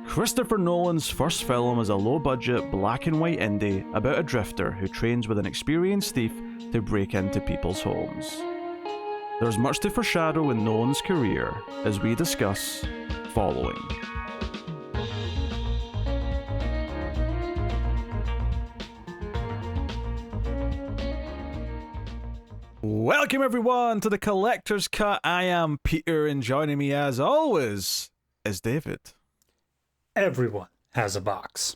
Christopher Nolan's first film is a low-budget, black-and-white indie about a drifter who trains with an experienced thief to break into people's homes. There's much to foreshadow in Nolan's career, as we discuss following. Welcome everyone to the Collector's Cut. I am Peter, and joining me as always is David. Everyone has a box.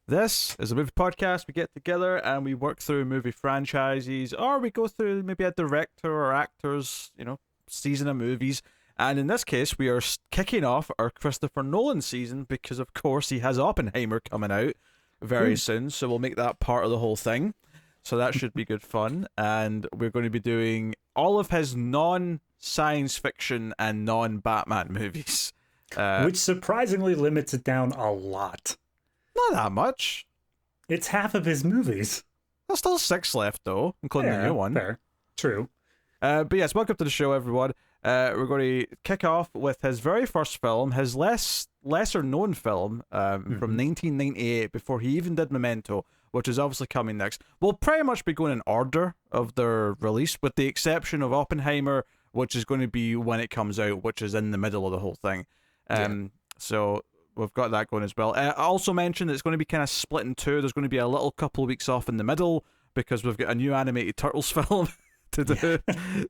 This is a movie podcast. We get together and we work through movie franchises, or we go through maybe a director or actor's, season of movies. And in this case, we are kicking off our Christopher Nolan season because, of course, he has Oppenheimer coming out very soon. So we'll make that part of the whole thing. So that should be good fun. And we're going to be doing all of his non-science fiction and non-Batman movies. Which surprisingly limits it down a lot. Not that much. It's half of his movies. There's still 6 left, though, including the new one. Fair. True. But yes, welcome to the show, everyone. We're going to kick off with his very first film, his lesser-known film from 1998, before he even did Memento, which is obviously coming next. We'll pretty much be going in order of their release, with the exception of Oppenheimer, which is going to be when it comes out, which is in the middle of the whole thing. So we've got that going as well. I also mentioned it's going to be kind of split in two. There's going to be a little couple of weeks off in the middle because we've got a new animated Turtles film to do.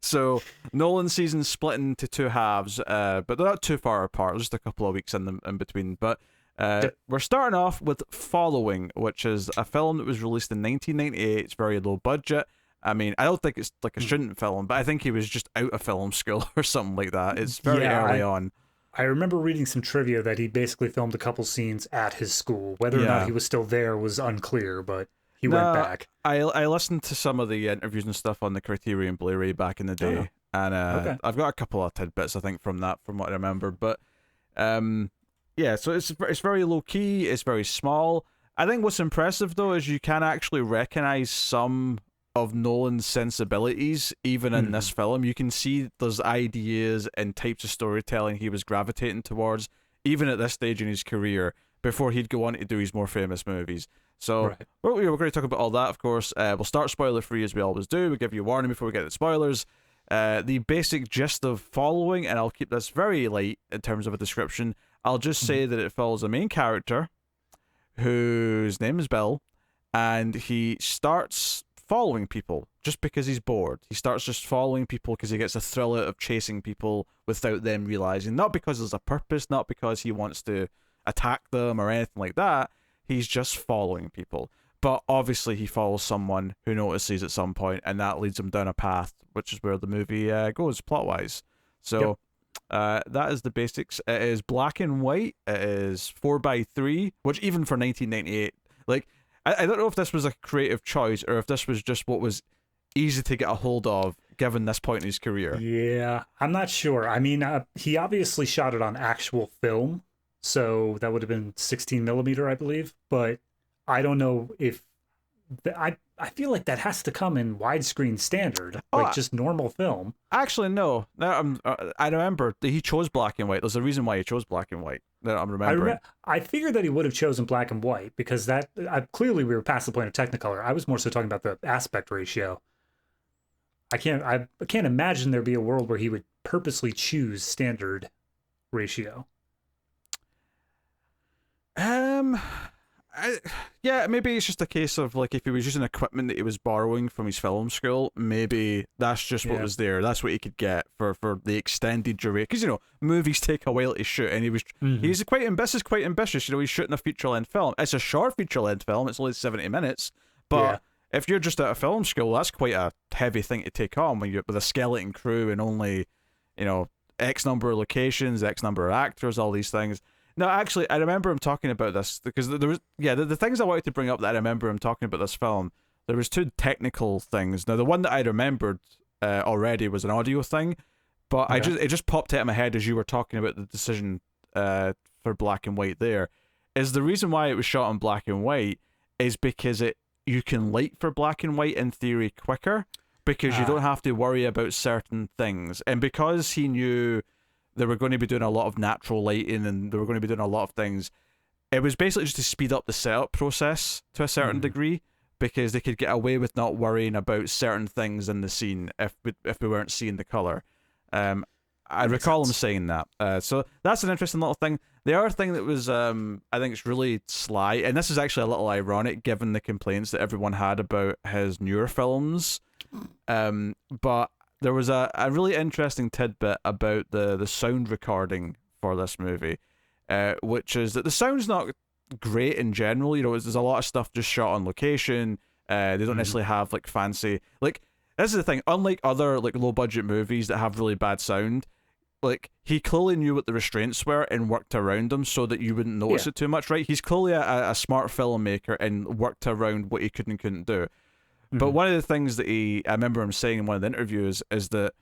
So Nolan season's split into two halves, but they're not too far apart. There's just a couple of weeks in between. But we're starting off with Following, which is a film that was released in 1998. It's very low budget. I mean, I don't think it's like a student film, but I think he was just out of film school or something like that. It's very early on. I remember reading some trivia that he basically filmed a couple scenes at his school. Whether or not he was still there was unclear, but he went back. I listened to some of the interviews and stuff on the Criterion Blu-ray back in the day, and I've got a couple of tidbits, I think, from what I remember. But so it's very low-key, it's very small. I think what's impressive, though, is you can actually recognize some of Nolan's sensibilities even in this film. You can see there's ideas and types of storytelling he was gravitating towards even at this stage in his career before he'd go on to do his more famous movies. So we're going to talk about all that, of course. We'll start spoiler free as we always do. We give you a warning before we get to spoilers. The basic gist of Following, and I'll keep this very light in terms of a description, I'll just say that it follows a main character whose name is Bill, and he starts following people just because he's bored. He starts just following people because he gets a thrill out of chasing people without them realizing. Not because there's a purpose, not because he wants to attack them or anything like that. He's just following people. But obviously he follows someone who notices at some point, and that leads him down a path, which is where the movie goes plot-wise. So that is the basics. It is black and white. It is 4:3, which even for 1998, like, I don't know if this was a creative choice or if this was just what was easy to get a hold of given this point in his career. Yeah, I'm not sure. I mean, he obviously shot it on actual film, so that would have been 16 millimeter, I believe. But I don't know if I feel like that has to come in widescreen standard, like just normal film. Actually, no. I remember he chose black and white. There's a reason why he chose black and white that I'm remembering. I figured that he would have chosen black and white because clearly we were past the point of Technicolor. I was more so talking about the aspect ratio. I can't imagine there'd be a world where he would purposely choose standard ratio. Maybe it's just a case of, like, if he was using equipment that he was borrowing from his film school, maybe that's just what was there. That's what he could get for the extended duration. Because, movies take a while to shoot, and he's quite ambitious. He's shooting a feature-length film. It's a short feature-length film. It's only 70 minutes. But if you're just at a film school, that's quite a heavy thing to take on when you're with a skeleton crew and only, X number of locations, X number of actors, all these things. No, actually, I remember him talking about this because there was, the things I wanted to bring up that I remember him talking about this film, there was 2 technical things. Now, the one that I remembered already was an audio thing, but it just popped out of my head as you were talking about the decision for black and white there, is the reason why it was shot in black and white is because you can light for black and white in theory quicker because you don't have to worry about certain things. And because he knew they were going to be doing a lot of natural lighting, and they were going to be doing a lot of things. It was basically just to speed up the setup process to a certain degree, because they could get away with not worrying about certain things in the scene if we weren't seeing the color. I recall him saying that. So that's an interesting little thing. The other thing that was, I think it's really sly, and this is actually a little ironic given the complaints that everyone had about his newer films, but there was a really interesting tidbit about the sound recording for this movie, which is that the sound's not great in general. You know, there's a lot of stuff just shot on location. They don't necessarily have like fancy, like, this is the thing, unlike other like low budget movies that have really bad sound, like, he clearly knew what the restraints were and worked around them so that you wouldn't notice it too much, right? He's clearly a smart filmmaker and worked around what he could and couldn't do. But one of the things that I remember him saying in one of the interviews is that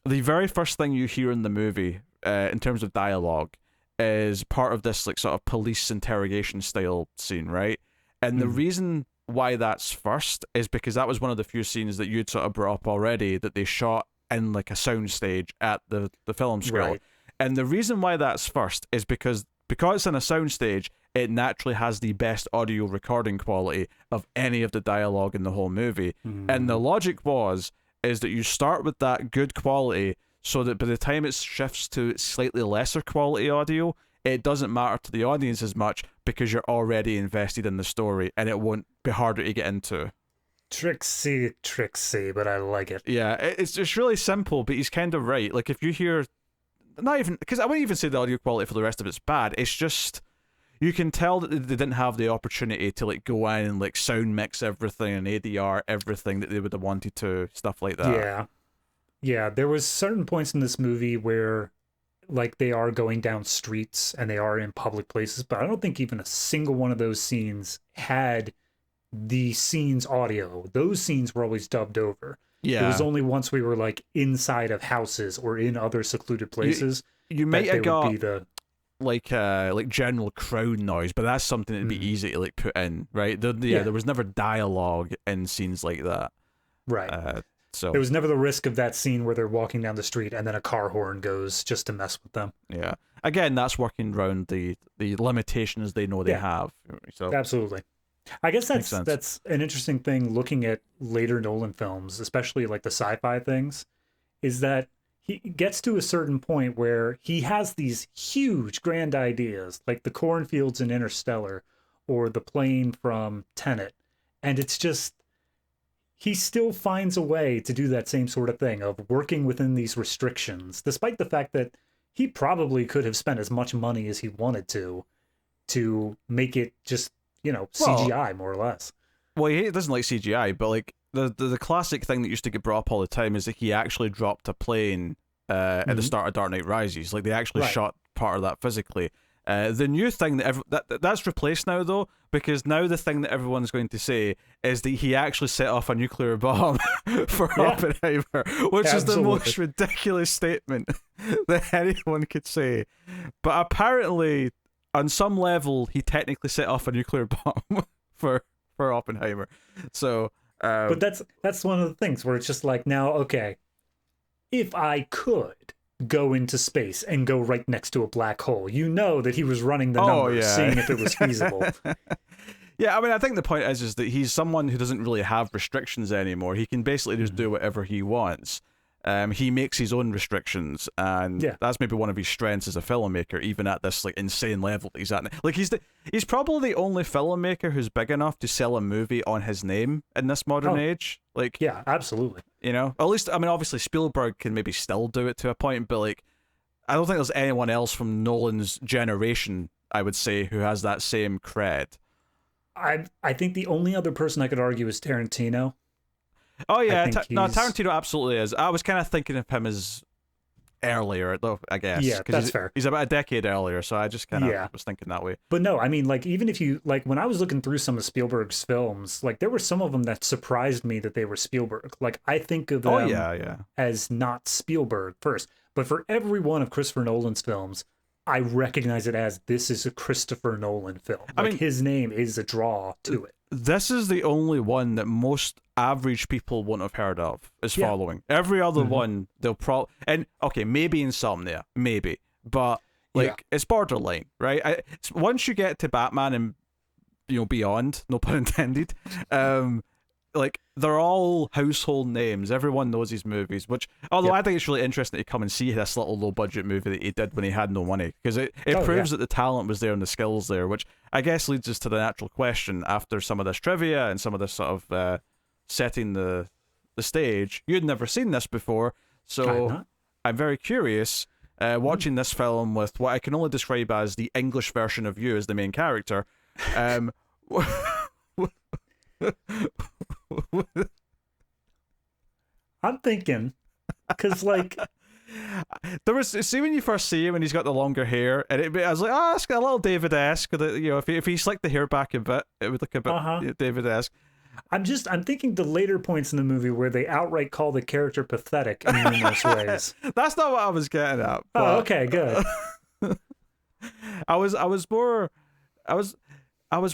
the very first thing you hear in the movie, in terms of dialogue, is part of this like sort of police interrogation style scene, right? And the reason why that's first is because that was one of the few scenes that you'd sort of brought up already that they shot in like a sound stage at the film school. Right. And the reason why that's first is because it's in a sound stage, it naturally has the best audio recording quality of any of the dialogue in the whole movie. And the logic is that you start with that good quality so that by the time it shifts to slightly lesser quality audio, it doesn't matter to the audience as much because you're already invested in the story and it won't be harder to get into. Tricksy, but I like it. Yeah, it's just really simple, but he's kind of right. Like, if you hear, not even, because I wouldn't even say the audio quality for the rest of it's bad. It's just, you can tell that they didn't have the opportunity to like go in and like sound mix everything and ADR everything that they would have wanted to, stuff like that. Yeah. There was certain points in this movie where like they are going down streets and they are in public places, but I don't think even a single one of those scenes had the scene's audio. Those scenes were always dubbed over. Yeah, it was only once we were like inside of houses or in other secluded places. You might have got like general crowd noise, but that's something that'd be easy to like put in, right? There was never dialogue in scenes like that, right? So there was never the risk of that scene where they're walking down the street and then a car horn goes just to mess with them. Yeah, again, that's working around the limitations they know they have. So absolutely. I guess that's an interesting thing looking at later Nolan films, especially like the sci-fi things, is that he gets to a certain point where he has these huge grand ideas, like the cornfields in Interstellar or the plane from Tenet, and it's just, he still finds a way to do that same sort of thing of working within these restrictions, despite the fact that he probably could have spent as much money as he wanted to make it just, you know, CGI more or less. Well, he doesn't like CGI, but like the classic thing that used to get brought up all the time is that he actually dropped a plane at the start of Dark Knight Rises. Like, they actually shot part of that physically. The new thing that's replaced now, though, because now the thing that everyone's going to say is that he actually set off a nuclear bomb for Oppenheimer, which is the most ridiculous statement that anyone could say. But apparently, on some level, he technically set off a nuclear bomb for Oppenheimer. So, but that's one of the things where it's just like, now, okay, if I could go into space and go right next to a black hole, you know that he was running the numbers, seeing if it was feasible. Yeah, I mean, I think the point is that he's someone who doesn't really have restrictions anymore. He can basically just do whatever he wants. He makes his own restrictions, and that's maybe one of his strengths as a filmmaker, even at this like insane level that he's at. Like, he's probably the only filmmaker who's big enough to sell a movie on his name in this modern age. Like, yeah, absolutely. You know, at least, I mean, obviously Spielberg can maybe still do it to a point, but like, I don't think there's anyone else from Nolan's generation, I would say, who has that same cred. I think the only other person I could argue is Tarantino. Oh yeah, no, Tarantino absolutely is. I was kind of thinking of him as earlier, though, I guess. Yeah, that's fair. He's about a decade earlier, so I just kind of was thinking that way. But no, I mean, like, even if you, like, when I was looking through some of Spielberg's films, like, there were some of them that surprised me that they were Spielberg. Like, I think of them as not Spielberg first. But for every one of Christopher Nolan's films, I recognize it as, this is a Christopher Nolan film. Like, I mean, his name is a draw to it. this is the only one that most average people won't have heard of is following. Every other one, they'll probably... And, okay, maybe Insomnia. Maybe. But, like, it's borderline, right? Once you get to Batman and, you know, beyond, no pun intended, like, they're all household names. Everyone knows these movies, which, although I think it's really interesting to come and see this little low-budget movie that he did when he had no money, because it proves that the talent was there and the skills there, which I guess leads us to the natural question after some of this trivia and some of this sort of setting the stage. You'd never seen this before, so I'm very curious, watching this film with what I can only describe as the English version of you as the main character. I'm thinking, because like there was, see, when you first see him and he's got the longer hair, and I was like, oh, it's got a little David-esque. You know, if he slicked the hair back a bit, it would look a bit David-esque. I'm thinking the later points in the movie where they outright call the character pathetic in numerous ways. That's not what I was getting at. Oh, okay, good. I was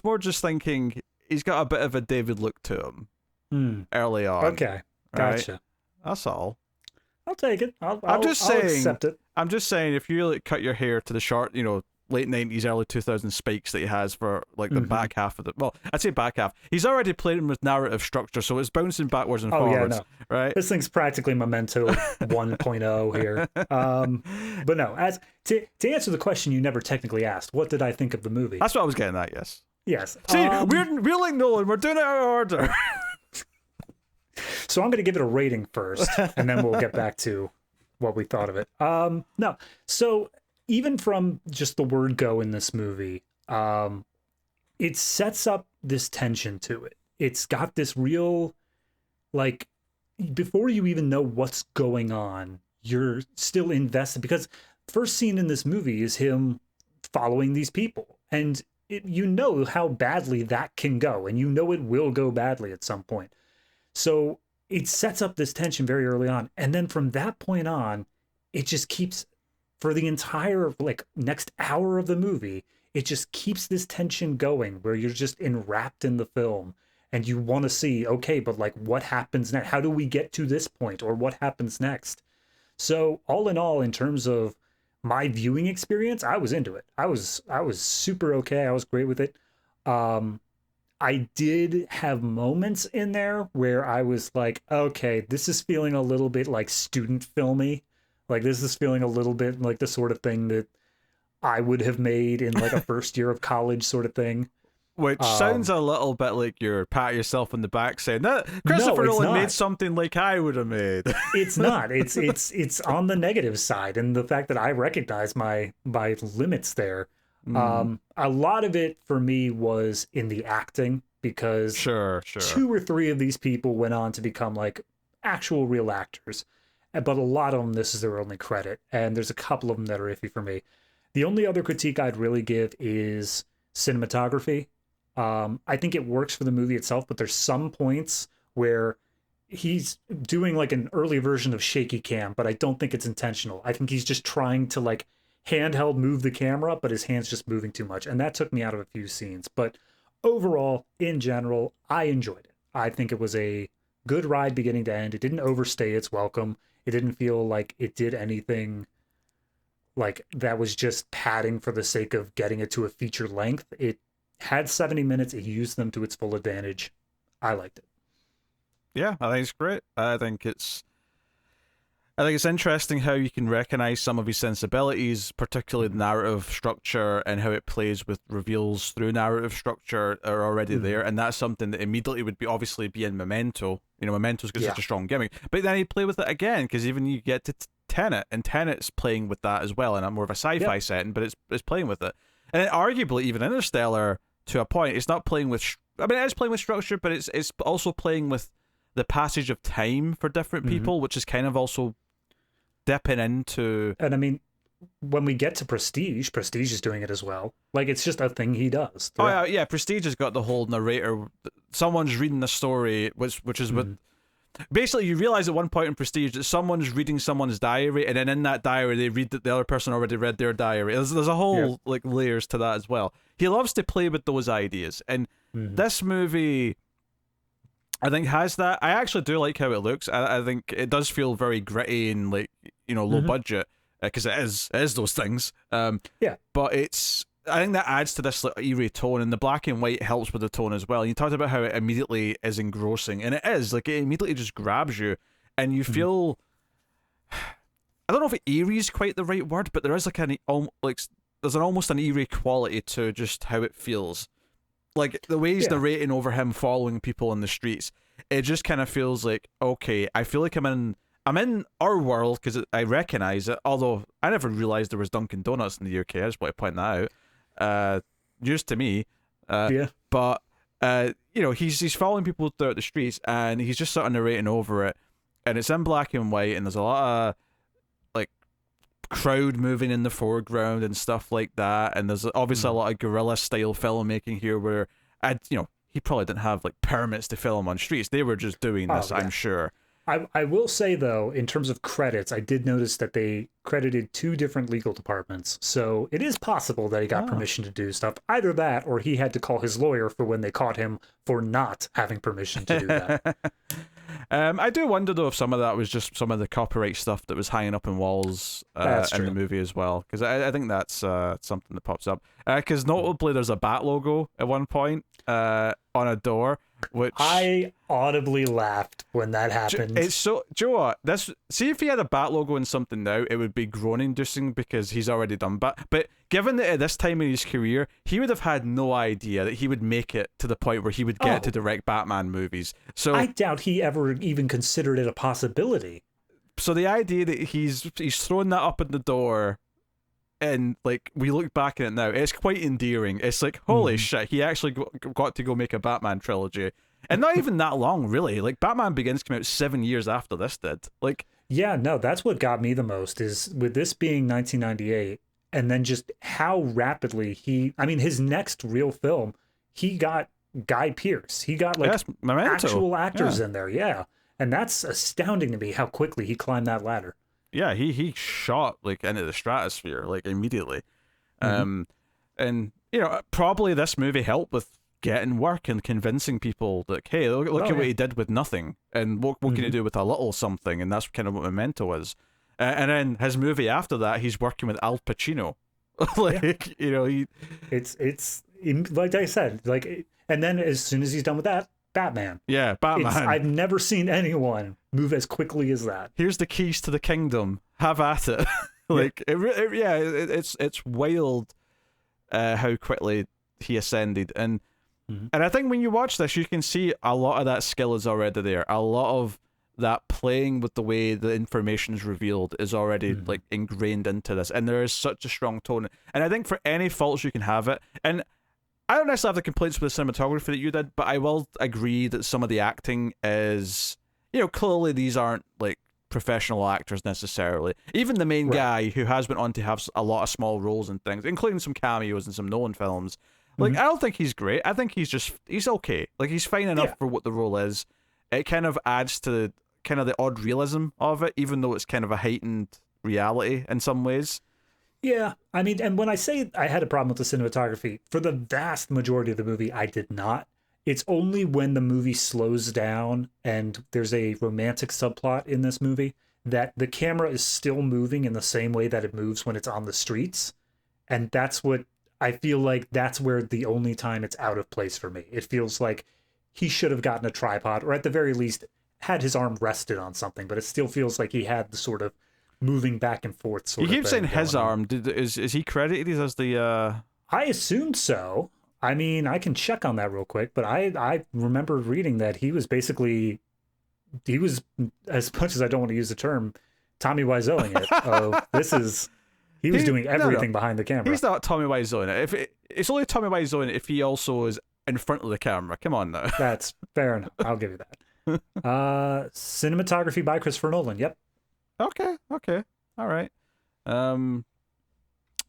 more just thinking he's got a bit of a David look to him early on. Okay, gotcha. Right? That's all. I'll take it. I'll saying, accept it. I'm just saying, if you like cut your hair to the short, you know, late 90s, early 2000s spikes that he has for like the back half of the, well, I'd say back half. He's already playing with narrative structure, so it's bouncing backwards and forwards. Yeah, no. Right? This thing's practically Memento 1.0 here. But no, as to answer the question you never technically asked, what did I think of the movie? That's what I was getting at. Yes. Yes. See, we're like Nolan. We're doing it out of order. So I'm going to give it a rating first, and then we'll get back to what we thought of it. No, so even from just the word go in this movie, it sets up this tension to it. It's got this real, like, before you even know what's going on, you're still invested, because first scene in this movie is him following these people, and you know how badly that can go, and you know it will go badly at some point. So it sets up this tension very early on. And then from that point on, it just keeps, for the entire like next hour of the movie, it just keeps this tension going where you're just enwrapped in the film and you want to see, okay, but like what happens next? How do we get to this point, or what happens next? So all in all, in terms of my viewing experience, I was into it. I was super okay. I was great with it. I did have moments in there where I was like, okay, this is feeling a little bit like student filmy. Like this is feeling a little bit like the sort of thing that I would have made in like a first year of college sort of thing. Which sounds a little bit like you're patting yourself on the back saying that Christopher Nolan made something like I would have made. It's not. It's on the negative side, and the fact that I recognize my limits there. A lot of it for me was in the acting, because sure 2 or 3 of these people went on to become like actual real actors, but a lot of them, this is their only credit, and there's a couple of them that are iffy for me. The only other critique I'd really give is cinematography. I think it works for the movie itself, but there's some points where he's doing like an early version of shaky cam, but I don't think it's intentional. I think he's just trying to like handheld move the camera, but his hand's just moving too much, and that took me out of a few scenes. But overall, in general, I enjoyed it. I think it was a good ride beginning to end. It didn't overstay its welcome. It didn't feel like it did anything like that was just padding for the sake of getting it to a feature length. It had 70 minutes. It used them to its full advantage. I liked it. Yeah, I think it's great. I think it's interesting how you can recognize some of his sensibilities, particularly the narrative structure and how it plays with reveals through narrative structure are already there, and that's something that immediately would be obviously be in Memento. You know, Memento's got such a strong gimmick, but then he play with it again, because even you get to Tenet, and Tenet's playing with that as well, and I'm more of a sci-fi setting, but it's playing with it, and then arguably even Interstellar to a point, it's not playing with. I mean, it is playing with structure, but it's also playing with the passage of time for different people, which is kind of also dipping into. And I mean, when we get to Prestige is doing it as well. Like, it's just a thing he does. Oh yeah, Prestige has got the whole narrator. Someone's reading the story, which is what. Basically, you realize at one point in Prestige that someone's reading someone's diary, and then in that diary they read that the other person already read their diary. There's a whole like layers to that as well. He loves to play with those ideas, and This movie, I think, has that. I actually do like how it looks. I think it does feel very gritty and like, low budget, because it is those things. Yeah. But I think that adds to this like eerie tone, and the black and white helps with the tone as well. You talked about how it immediately is engrossing, and it is. Like, it immediately just grabs you, and you feel. I don't know if eerie is quite the right word, but there is there's almost an eerie quality to just how it feels. Like, the way he's narrating over him following people in the streets, it just kind of feels like, okay, I feel like I'm in our world, because I recognize it, although I never realized there was Dunkin' Donuts in the UK. I just want to point that out. News to me. But he's following people throughout the streets, and he's just sort of narrating over it, and it's in black and white, and there's a lot of like crowd moving in the foreground and stuff like that, and there's obviously a lot of guerrilla style filmmaking here, where he probably didn't have like permits to film on streets. They were just doing this, I'm sure. I will say, though, in terms of credits, I did notice that they credited 2 different legal departments. So it is possible that he got permission to do stuff. Either that, or he had to call his lawyer for when they caught him for not having permission to do that. I do wonder, though, if some of that was just some of the copyright stuff that was hanging up in walls in the movie as well. Because I think that's something that pops up. Because notably, there's a bat logo at one point on a door, which I audibly laughed when that happened. It's so, do you know what? See if he had a bat logo in something now, it would be groan-inducing because he's already done bat. But given that at this time in his career, he would have had no idea that he would make it to the point where he would get to direct Batman movies. So I doubt he ever even considered it a possibility. So the idea that he's thrown that up in the door, and like we look back at it now, it's quite endearing. It's like, holy shit, he actually got to go make a Batman trilogy, and not even that long, really. Like, Batman Begins came out 7 years after this did. Like, yeah, no, that's what got me the most, is with this being 1998, and then just how rapidly his next real film, he got Guy Pearce. He got like actual actors in there, and that's astounding to me how quickly he climbed that ladder. Yeah, he shot like into the stratosphere like immediately. And probably this movie helped with getting work and convincing people that, hey, look at what he did with nothing, and what can you do with a little something, and that's kind of what Memento is. And then his movie after that, he's working with Al Pacino. It's like I said, and then as soon as he's done with that, Batman. Yeah, Batman. I've never seen anyone move as quickly as that. Here's the keys to the kingdom. Have at it. It's wild how quickly he ascended, and I think when you watch this, you can see a lot of that skill is already there. A lot of that playing with the way the information is revealed is already like ingrained into this, and there is such a strong tone. And I think for any faults you can have it, and I don't necessarily have the complaints with the cinematography that you did, but I will agree that some of the acting is, clearly these aren't like professional actors necessarily. Even the main guy, who has been on to have a lot of small roles and things, including some cameos in some Nolan films, like, I don't think he's great. I think he's okay. Like, he's fine enough for what the role is. It kind of adds to kind of the odd realism of it, even though it's kind of a heightened reality in some ways. Yeah, and when I say I had a problem with the cinematography, for the vast majority of the movie, I did not. It's only when the movie slows down and there's a romantic subplot in this movie that the camera is still moving in the same way that it moves when it's on the streets. And that's what I feel like, that's where the only time it's out of place for me. It feels like he should have gotten a tripod, or at the very least had his arm rested on something, but it still feels like he had the sort of moving back and forth sort of thing. You keep saying his arm. Is he credited as the... I assumed so. I can check on that real quick, but I remember reading that he was, as much as I don't want to use the term, Tommy Wiseauing it. He was doing everything behind the camera. He's not Tommy Wiseauing it. It's only Tommy Wiseauing it if he also is in front of the camera. Come on now. That's fair enough. I'll give you that. Cinematography by Christopher Nolan. Yep. Okay. All right.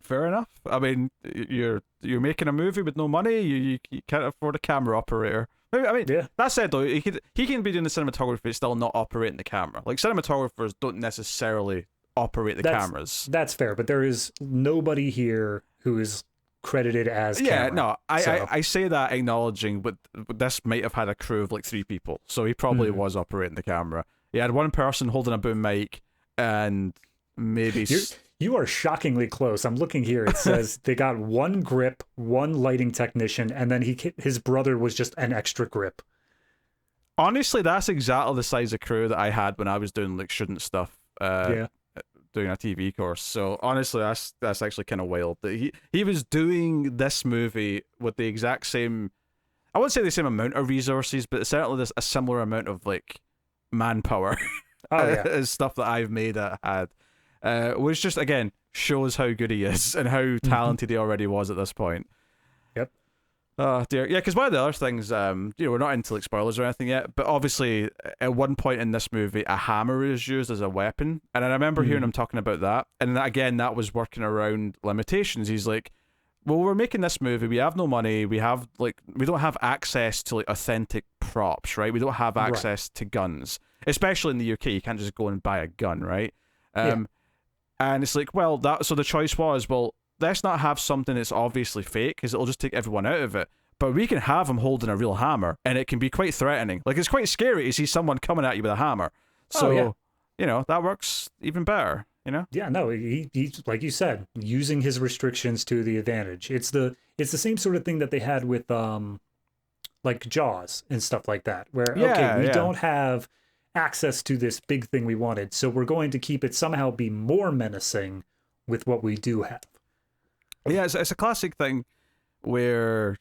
Fair enough. You're making a movie with no money. You can't afford a camera operator. That said, though, he can be doing the cinematography, but still not operating the camera. Like, cinematographers don't necessarily operate the cameras. That's fair, but there is nobody here who is credited as yeah, camera. no, So, I say that acknowledging, but this might have had a crew of like 3 people, so he probably was operating the camera. He had one person holding a boom mic, and maybe you are shockingly close. I'm looking here. It says they got 1 grip, 1 lighting technician, and then his brother was just an extra grip. honestly, that's exactly the size of crew that I had when I was doing like student stuff. Yeah. Doing a TV course. So honestly, that's actually kind of wild that he was doing this movie with the exact same. I wouldn't say the same amount of resources, but certainly there's a similar amount of like manpower. Oh yeah. As stuff that I've made that had, which just again shows how good he is and how talented he already was at this point. Yep. Oh dear, yeah. Because one of the other things, we're not into like spoilers or anything yet, but obviously at one point in this movie, a hammer is used as a weapon, and I remember hearing him talking about that, and again, that was working around limitations. He's like, "Well, we're making this movie. We have no money. We don't have access to like authentic props, right? We don't have access to guns, especially in the UK. You can't just go and buy a gun, right? And it's like, well, so the choice was, well, let's not have something that's obviously fake because it'll just take everyone out of it. But we can have him holding a real hammer, and it can be quite threatening. Like, it's quite scary to see someone coming at you with a hammer. So, that works even better, Yeah, no, he's like you said, using his restrictions to the advantage. It's the same sort of thing that they had with like Jaws and stuff like that, where we don't have access to this big thing we wanted, so we're going to keep it somehow be more menacing with what we do have. Yeah, it's a classic thing where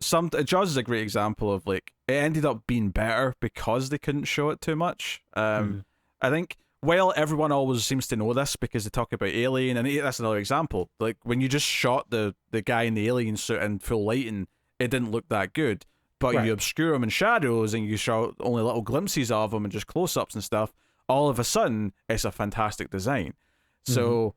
Jaws is a great example of like it ended up being better because they couldn't show it too much. I think while everyone always seems to know this because they talk about Alien, and that's another example. Like when you just shot the guy in the alien suit in full lighting, it didn't look that good. But you obscure him in shadows and you show only little glimpses of him and just close-ups and stuff. All of a sudden, it's a fantastic design. So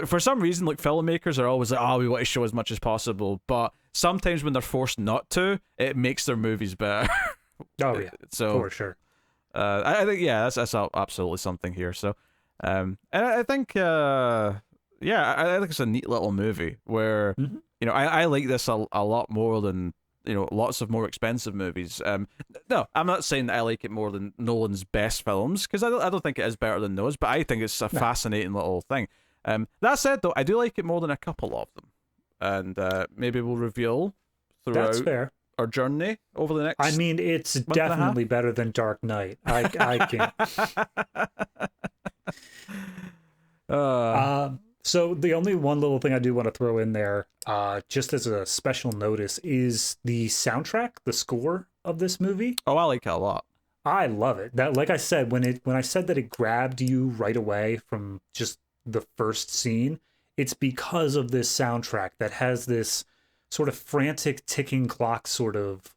for some reason, like filmmakers are always like, we want to show as much as possible, but sometimes when they're forced not to, it makes their movies better. Oh yeah, so for sure. I think that's absolutely something here. So, and I think I think it's a neat little movie where I like this a lot more than lots of more expensive movies. No, I'm not saying that I like it more than Nolan's best films because I don't think it is better than those, but I think it's a fascinating little thing. That said, though, I do like it more than a couple of them, and maybe we'll reveal throughout our journey over the next. I mean, it's definitely better than Dark Knight. I can't. So the only one little thing I do want to throw in there, just as a special notice, is the soundtrack, the score of this movie. Oh, I like it a lot. I love it. That, like I said, when I said that it grabbed you right away from just the first scene, it's because of this soundtrack that has this sort of frantic ticking clock sort of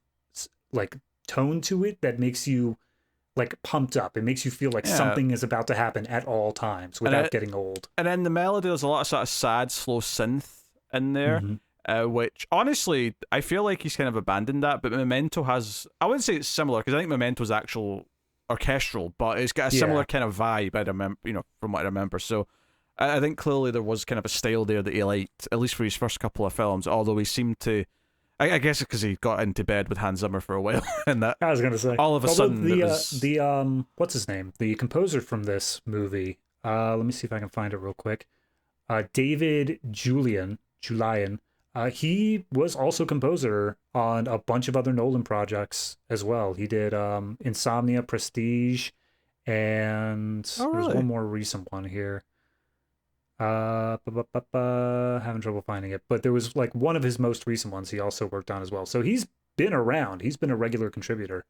like tone to it that makes you like pumped up. It makes you feel like something is about to happen at all times without getting old. And then the melody, there's a lot of sort of sad, slow synth in there, which honestly, I feel like he's kind of abandoned that. But Memento has, I wouldn't say it's similar because I think Memento's actual orchestral, but it's got a similar kind of vibe. I remember, from what I remember. So I think clearly there was kind of a style there that he liked, at least for his first couple of films. Although he seemed to. I guess it's because he got into bed with Hans Zimmer for a while, and that I was gonna say all of a sudden the what's his name? The composer from this movie. Let me see if I can find it real quick. David Julian. He was also composer on a bunch of other Nolan projects as well. He did Insomnia, Prestige, and there's one more recent one here. Having trouble finding it, but there was like one of his most recent ones he also worked on as well. So he's been around. He's been a regular contributor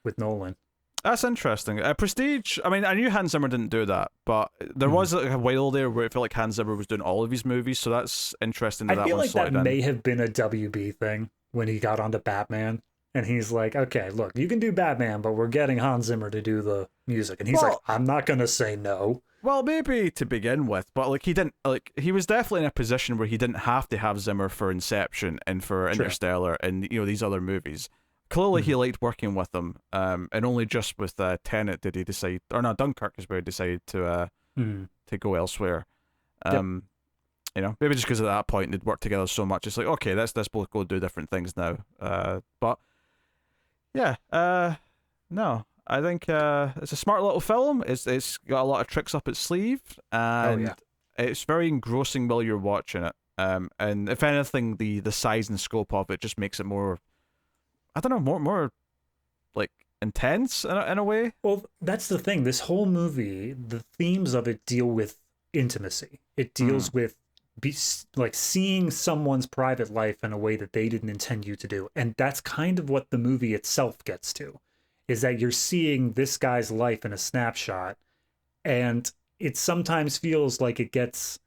with Nolan. That's interesting. Prestige, I mean, I knew Hans Zimmer didn't do that, but there was like a while there where it felt like Hans Zimmer was doing all of his movies, so that's interesting that I feel like that in. may have been a WB thing when he got onto Batman, and he's like, okay, look, you can do Batman, but we're getting Hans Zimmer to do the music. And he's like, I'm not going to say no. Well, maybe to begin with, but like he was definitely in a position where he didn't have to have Zimmer for Inception and for Interstellar and these other movies. Clearly, he liked working with them, and only just with Tenet did he decide, or no, Dunkirk is where he decided to go elsewhere. maybe just because at that point they'd worked together so much, it's like, okay, let's both go do different things now. But yeah, no, I think it's a smart little film. It's got a lot of tricks up its sleeve, and it's very engrossing while you're watching it. And if anything, the size and scope of it just makes it more, I don't know, more like intense in a way. Well, that's the thing. This whole movie, the themes of it deal with intimacy. It deals with like seeing someone's private life in a way that they didn't intend you to do. And that's kind of what the movie itself gets to, is that you're seeing this guy's life in a snapshot, and it sometimes feels like it gets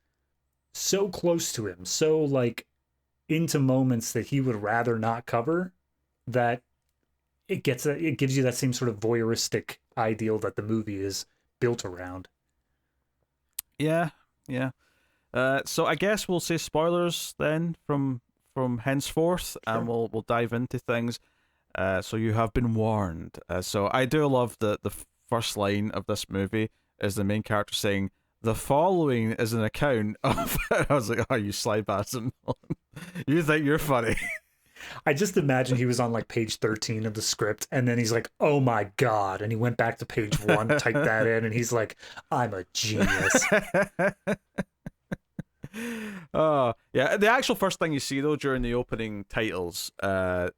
so close to him, so like into moments that he would rather not cover, that it gives you that same sort of voyeuristic ideal that the movie is built around. Yeah. So I guess we'll say spoilers then from henceforth, and we'll dive into things. So you have been warned. So I do love the first line of this movie is the main character saying, "The following is an account of." I was like, "Oh, you sly bastard! You think you're funny?" I just imagine he was on like page 13 of the script, and then he's like, "Oh my god!" and he went back to page 1, typed that in, and he's like, "I'm a genius." Oh yeah, the actual first thing you see though during the opening titles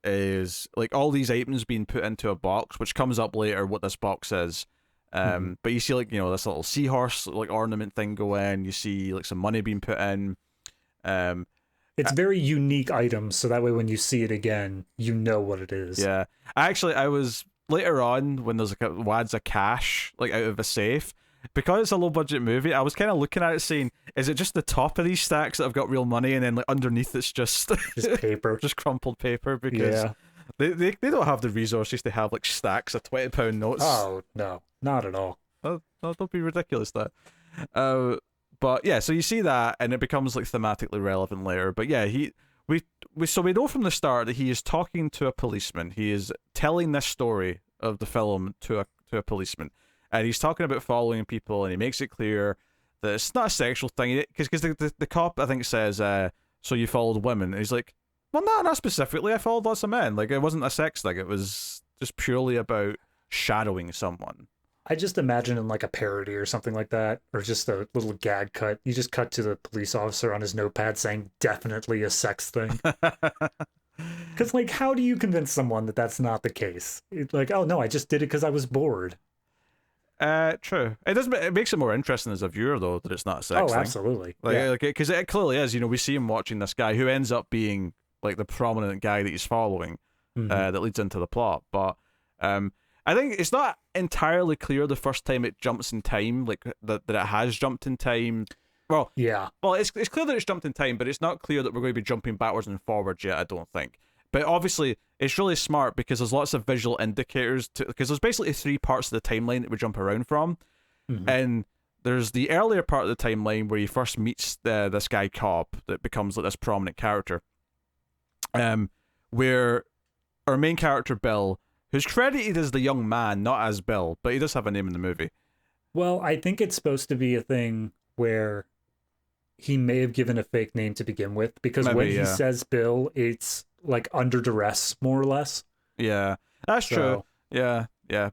is like all these items being put into a box, which comes up later what this box is. But you see like this little seahorse like ornament thing go in. You see like some money being put in. It's very unique items, so that way when you see it again, you know what it is. Yeah, I was later on when there's like wads of cash like out of a safe. Because it's a low budget movie, I was kind of looking at it saying, is it just the top of these stacks that have got real money, and then like underneath it's just paper, just crumpled paper? Because they don't have the resources to have like stacks of £20 notes. Oh no, not at all. Oh, don't be ridiculous that. But yeah, so you see that, and it becomes like thematically relevant later. But yeah, we know from the start that he is talking to a policeman. He is telling this story of the film to a policeman. And he's talking about following people, and he makes it clear that it's not a sexual thing. Because the cop, I think, says, so you followed women. And he's like, well, not specifically. I followed lots of men. Like, it wasn't a sex thing. It was just purely about shadowing someone. I just imagine in like a parody or something like that, or just a little gag cut. You just cut to the police officer on his notepad saying, definitely a sex thing. Because, like, how do you convince someone that that's not the case? It's like, oh, no, I just did it because I was bored. True. It makes it more interesting as a viewer though that it's not a sex thing. Absolutely. Like, because it clearly is. We see him watching this guy who ends up being like the prominent guy that he's following, that leads into the plot. But I think it's not entirely clear the first time it jumps in time, like that it has jumped in time. Well, yeah. Well, it's clear that it's jumped in time, but it's not clear that we're going to be jumping backwards and forwards yet. I don't think. But obviously, it's really smart because there's lots of visual indicators because there's basically 3 parts of the timeline that we jump around from. And there's the earlier part of the timeline where he first meets this guy Cobb that becomes like this prominent character. Where our main character Bill, who's credited as the young man, not as Bill, but he does have a name in the movie. Well, I think it's supposed to be a thing where he may have given a fake name to begin with, because when he says Bill, it's like under duress, more or less. Yeah, that's true. Yeah.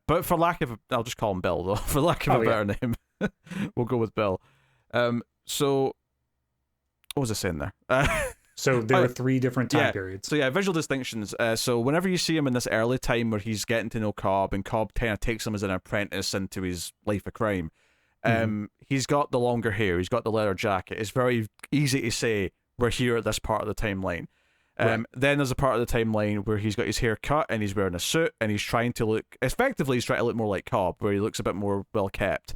But for lack of, I'll just call him Bill though. For lack of a better name, we'll go with Bill. So what was I saying there? So there are 3 different time periods. So visual distinctions. So whenever you see him in this early time where he's getting to know Cobb, and Cobb kind of takes him as an apprentice into his life of crime, he's got the longer hair, he's got the leather jacket. It's very easy to say we're here at this part of the timeline. Then there's a part of the timeline where he's got his hair cut and he's wearing a suit and he's trying to look more like Cobb, where he looks a bit more well kept.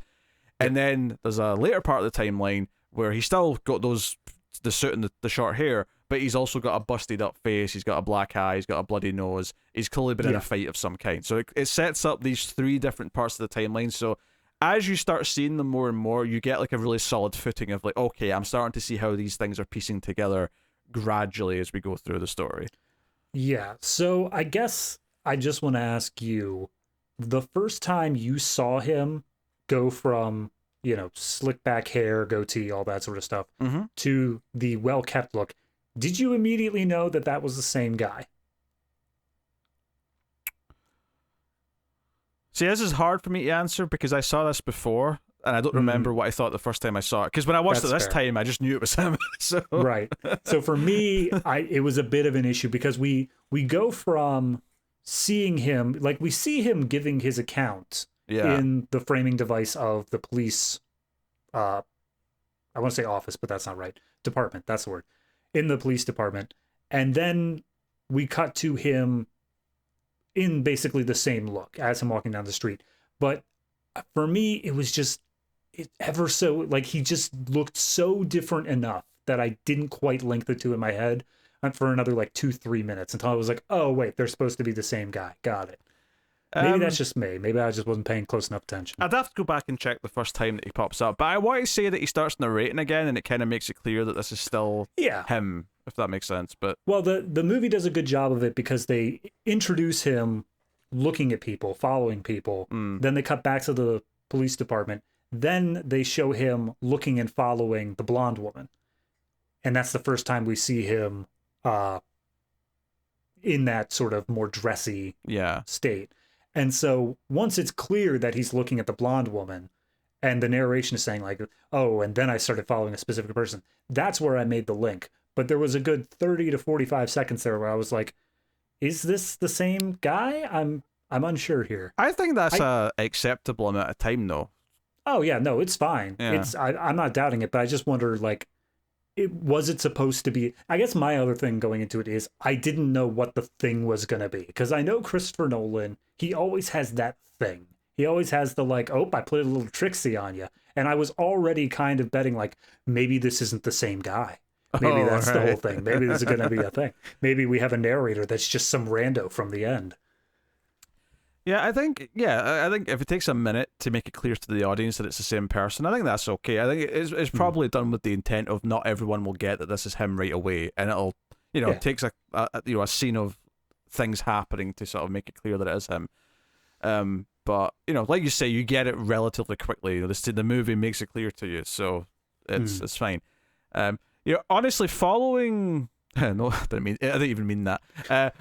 And then there's a later part of the timeline where he's still got the suit and the short hair, but he's also got a busted up face, he's got a black eye, he's got a bloody nose, he's clearly been in a fight of some kind. So it sets up these 3 different parts of the timeline. So as you start seeing them more and more, you get like a really solid footing of like, okay, I'm starting to see how these things are piecing together gradually as we go through the story. Yeah, so I guess I just want to ask you, the first time you saw him go from slick back hair, goatee, all that sort of stuff, Mm-hmm. to the well-kept look, did you immediately know that that was the same guy? See, this is hard for me to answer because I saw this before and I don't remember what I thought the first time I saw it. Because when I watched it this time, I just knew it was him. So right. So for me, it was a bit of an issue because we go from seeing him, like we see him giving his account in the framing device of the police. I want to say office, but that's not right. Department, that's the word. In the police department, and then we cut to him in basically the same look as him walking down the street. But for me, it was just ever so, like, he just looked so different enough that I didn't quite link the two in my head for another like 2-3 minutes until I was like, oh wait, they're supposed to be the same guy. Got it. Maybe that's just me. Maybe I just wasn't paying close enough attention. I'd have to go back and check the first time that he pops up. But I want to say that he starts narrating again, and it kind of makes it clear that this is still him, if that makes sense. But well, the movie does a good job of it because they introduce him looking at people, following people. Then they cut back to the police department. Then they show him looking and following the blonde woman. And that's the first time we see him in that sort of more dressy state. And so once it's clear that he's looking at the blonde woman and the narration is saying like, oh, and then I started following a specific person, that's where I made the link. But there was a good 30 to 45 seconds there where I was like, is this the same guy? I'm unsure here. I think that's a acceptable amount of time though. Oh yeah, no, it's fine. Yeah. I'm not doubting it, but I just wonder like, was it supposed to be? I guess my other thing going into it is I didn't know what the thing was going to be, because I know Christopher Nolan, he always has that thing. He always has the like, oh, I played a little tricksy on you. And I was already kind of betting like, maybe this isn't the same guy. Maybe that's the whole thing. Maybe this is going to be a thing. Maybe we have a narrator that's just some rando from the end. Yeah, I think if it takes a minute to make it clear to the audience that it's the same person, I think that's okay. I think it's probably done with the intent of not everyone will get that this is him right away, and it'll, it takes a scene of things happening to sort of make it clear that it is him. But like you say, you get it relatively quickly. The movie makes it clear to you, so it's fine. Honestly, following. No, I didn't even mean that.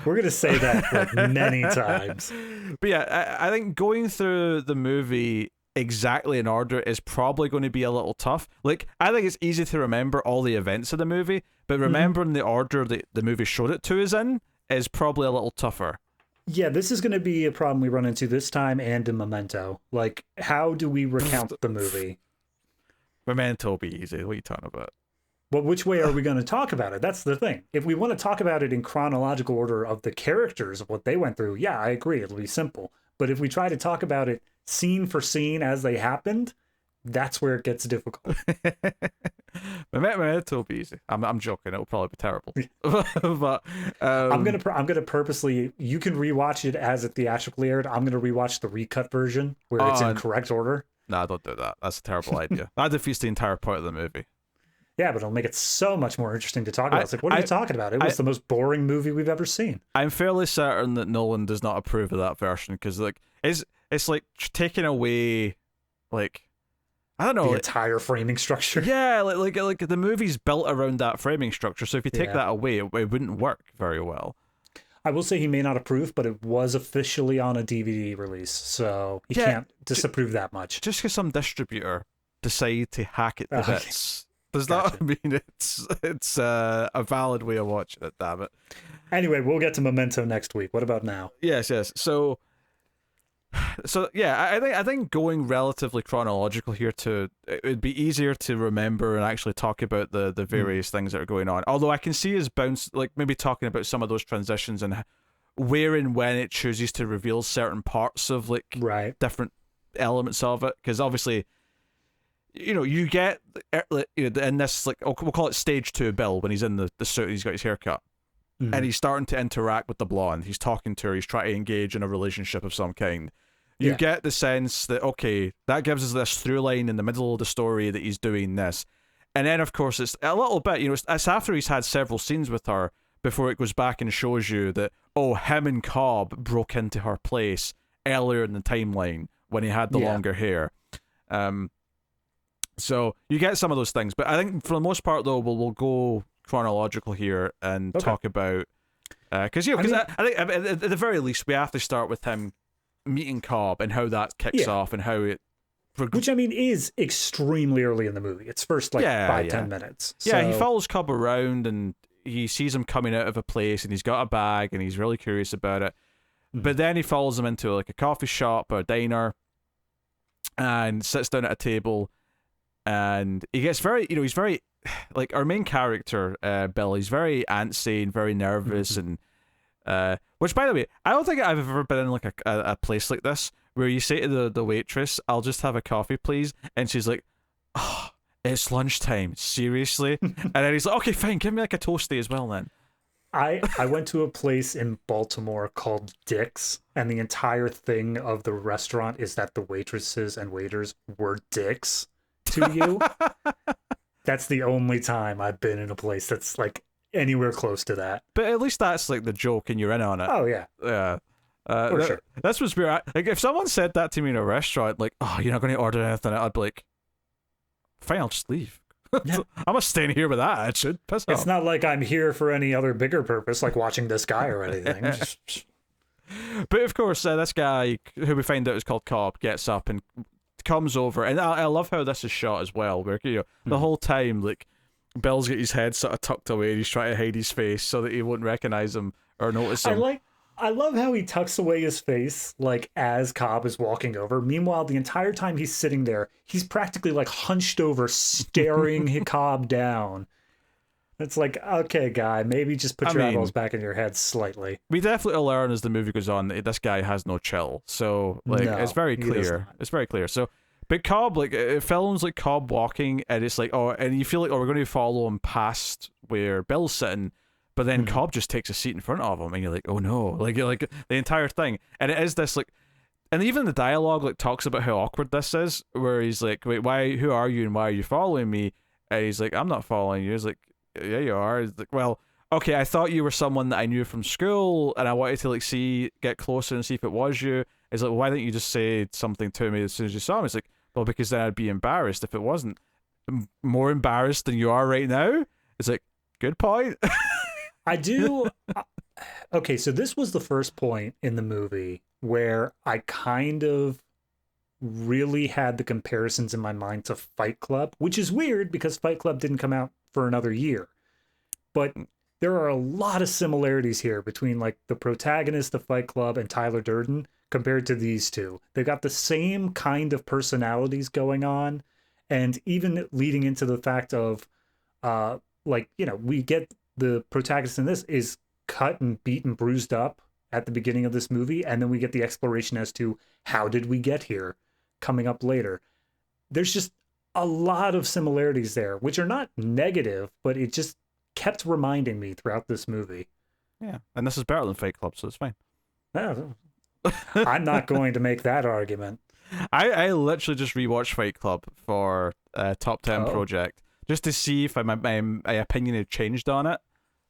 We're gonna say that like many times. But yeah, I think going through the movie exactly in order is probably going to be a little tough. Like, I think it's easy to remember all the events of the movie, but remembering the order that the movie showed it to is in is probably a little tougher. Yeah, this is going to be a problem we run into this time and in Memento. Like, how do we recount the movie? Memento will be easy. What are you talking about? Well, which way are we going to talk about it? That's the thing. If we want to talk about it in chronological order of the characters, of what they went through, yeah, I agree. It'll be simple. But if we try to talk about it scene for scene as they happened, that's where it gets difficult. Memento will be easy. I'm joking. It'll probably be terrible. But I'm gonna purposely. You can rewatch it as it theatrically aired. I'm gonna rewatch the recut version where it's in correct order. Nah, don't do that. That's a terrible idea. That defeats the entire point of the movie. Yeah, but it'll make it so much more interesting to talk about. It's like, what are you talking about? It was the most boring movie we've ever seen. I'm fairly certain that Nolan does not approve of that version because, like, it's like taking away, like, I don't know, the entire framing structure. Yeah, like the movie's built around that framing structure. So if you take that away, it wouldn't work very well. I will say he may not approve, but it was officially on a DVD release, so he can't disapprove that much. Just because some distributor decide to hack it to bits does not mean it's a valid way of watching it. Damn it. Anyway, we'll get to Memento next week. What about now? Yes. So yeah, I think going relatively chronological here it would be easier to remember and actually talk about the various things that are going on. Although I can see us maybe talking about some of those transitions and where and when it chooses to reveal certain parts of different elements of it, because obviously, you get in this, like, we'll call it stage 2 Bill, when he's in the suit, he's got his haircut. And he's starting to interact with the blonde. He's talking to her. He's trying to engage in a relationship of some kind. You get the sense that, okay, that gives us this through line in the middle of the story that he's doing this. And then, of course, it's a little bit, it's after he's had several scenes with her before it goes back and shows you that, oh, him and Cobb broke into her place earlier in the timeline when he had the longer hair. So you get some of those things, but I think for the most part, though, we'll go chronological here and talk about because I think at the very least we have to start with him meeting Cobb and how that kicks off and how it. Which I mean is extremely early in the movie. It's first 5-10 minutes. So. Yeah, he follows Cobb around and he sees him coming out of a place and he's got a bag and he's really curious about it. But then he follows him into like a coffee shop or a diner and sits down at a table. And he gets very, he's very, like our main character, Bill, he's very antsy and very nervous. And, which by the way, I don't think I've ever been in like a place like this where you say to the waitress, I'll just have a coffee, please. And she's like, oh, it's lunchtime. Seriously? And then he's like, okay, fine. Give me like a toasty as well then. I went to a place in Baltimore called Dick's, and the entire thing of the restaurant is that the waitresses and waiters were dicks to you. That's the only time I've been in a place that's like anywhere close to that. But at least that's like the joke and you're in on it. Oh yeah. Yeah. For sure. That's what's weird. Like if someone said that to me in a restaurant, like, oh, you're not going to order anything, I'd be like, fine, I'll just leave. Yeah. I'm not staying here with that attitude. Piss off. It's not like I'm here for any other bigger purpose, like watching this guy or anything. But of course, this guy, who we find out is called Cobb, gets up and comes over, and I love how this is shot as well, where the whole time, like, Bill's got his head sort of tucked away, and he's trying to hide his face so that he won't recognize him or notice him. I love how he tucks away his face, like, as Cobb is walking over. Meanwhile, the entire time he's sitting there, he's practically, like, hunched over, staring Cobb down. It's like, okay, guy, maybe just put your eyeballs back in your head slightly. We definitely learn as the movie goes on that this guy has no chill. So, like, it's very clear. It's very clear. So, but Cobb, like, it films, like, Cobb walking, and it's like, oh, and you feel like, oh, we're going to follow him past where Bill's sitting. But then Cobb just takes a seat in front of him, and you're like, oh no, like the entire thing, and it is this like, and even the dialogue like talks about how awkward this is, where he's like, wait, why? Who are you, and why are you following me? And he's like, I'm not following you. He's like, yeah, you are. He's like, well, okay, I thought you were someone that I knew from school, and I wanted to like get closer and see if it was you. He's like, well, why didn't you just say something to me as soon as you saw me? He's like, well, because then I'd be embarrassed if it wasn't. More embarrassed than you are right now. It's like, good point. I do. Okay, so this was the first point in the movie where I kind of really had the comparisons in my mind to Fight Club, which is weird because Fight Club didn't come out for another year. But there are a lot of similarities here between like the protagonist of Fight Club and Tyler Durden compared to these two. They've got the same kind of personalities going on, and even leading into the fact of we get the protagonist in this is cut and beat and bruised up at the beginning of this movie, and then we get the exploration as to how did we get here coming up later. There's just a lot of similarities there, which are not negative, but it just kept reminding me throughout this movie. Yeah, and this is better than Fight Club, so it's fine. I'm not going to make that argument. I literally just rewatched Fight Club for Top 10 Project, just to see if my opinion had changed on it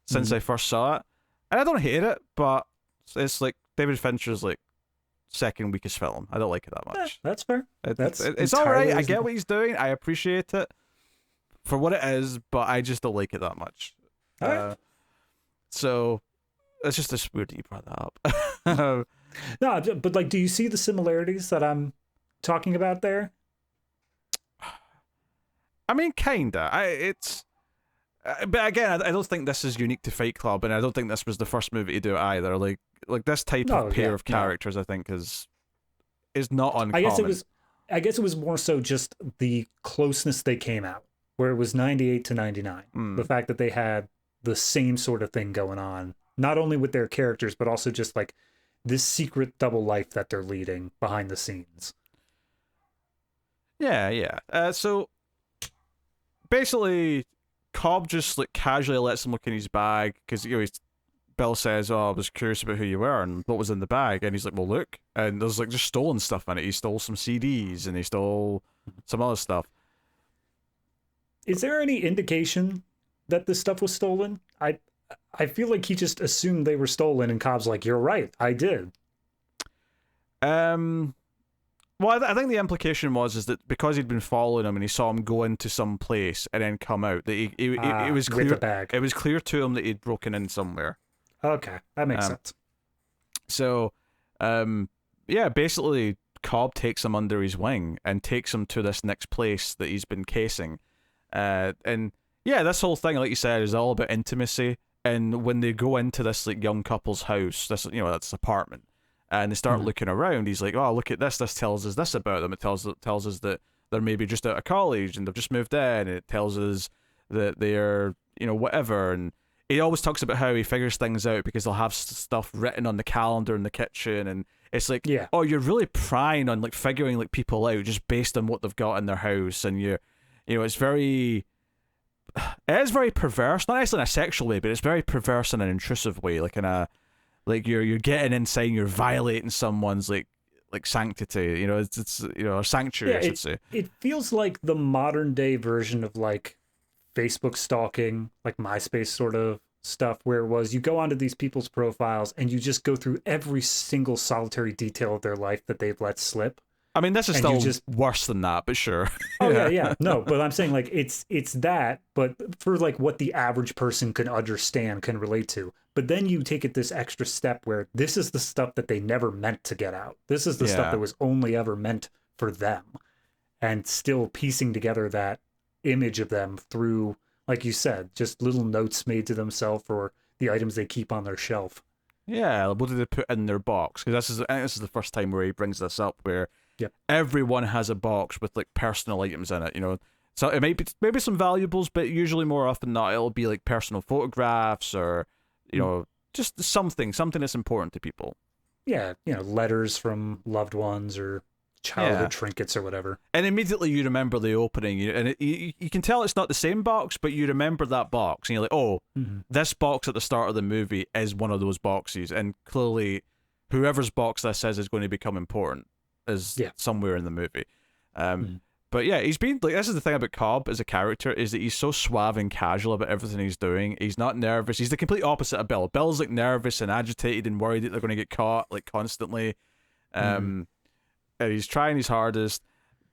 since I first saw it. And I don't hate it, but it's like David Fincher's like second weakest film. I don't like it that much. That's fair. It's all right. I get what he's doing. I appreciate it for what it is, but I just don't like it that much. So it's just weird that you brought that up. No, but like, do you see the similarities that I'm talking about there? I mean, kinda. But again, I don't think this is unique to Fight Club, and I don't think this was the first movie to do it either. Like this type of pair of characters, I think is not uncommon. I guess it was more so just the closeness they came out, where it was 98 to 99. The fact that they had the same sort of thing going on, not only with their characters, but also just like this secret double life that they're leading behind the scenes. Yeah. So basically, Cobb just like casually lets him look in his bag because Bill says, "Oh, I was curious about who you were and what was in the bag," and he's like, "Well, look," and there's like just stolen stuff in it. He stole some CDs and he stole some other stuff. Is there any indication that this stuff was stolen? I feel like he just assumed they were stolen, and Cobb's like, "You're right, I did." Well, Well, I think the implication is that because he'd been following him and he saw him go into some place and then come out, that it was clear. With a bag. It was clear to him that he'd broken in somewhere. Okay, that makes sense. So, yeah, basically, Cobb takes him under his wing and takes him to this next place that he's been casing. And yeah, this whole thing, like you said, is all about intimacy. And when they go into this like young couple's house, this that's apartment, and they start looking around, he's like, "Oh, look at this! This tells us this about them. It tells us that they're maybe just out of college and they've just moved in. And it tells us that they're whatever." And he always talks about how he figures things out because they'll have stuff written on the calendar in the kitchen, and it's like, oh, you're really prying on like figuring like people out just based on what they've got in their house, and it's very. It is very perverse, not necessarily in a sexual way, but it's very perverse in an intrusive way, like in a, like you're getting inside, and you're violating someone's like sanctity, it's or sanctuary, I should say. It feels like the modern day version of like Facebook stalking, like MySpace sort of stuff, where it was you go onto these people's profiles and you just go through every single solitary detail of their life that they've let slip. I mean, this is still worse than that, but sure. Oh yeah. No, but I'm saying like it's that, but for like what the average person can understand, can relate to. But then you take it this extra step where this is the stuff that they never meant to get out. This is the stuff that was only ever meant for them, and still piecing together that image of them through, like you said, just little notes made to themselves or the items they keep on their shelf. Yeah, what did they put in their box? Because I think this is the first time where he brings this up, where everyone has a box with like personal items in it, So it might be maybe some valuables, but usually more often than not, it'll be like personal photographs or, just something that's important to people. Yeah, letters from loved ones or childhood trinkets or whatever. And immediately you remember the opening, and you can tell it's not the same box, but you remember that box, and you're like, oh, this box at the start of the movie is one of those boxes, and clearly whoever's box this is going to become important is somewhere in the movie. But yeah, he's been like, this is the thing about Cobb as a character, is that he's so suave and casual about everything he's doing. He's not nervous. He's the complete opposite of Bill. Bill's like nervous and agitated and worried that they're going to get caught like constantly. And he's trying his hardest,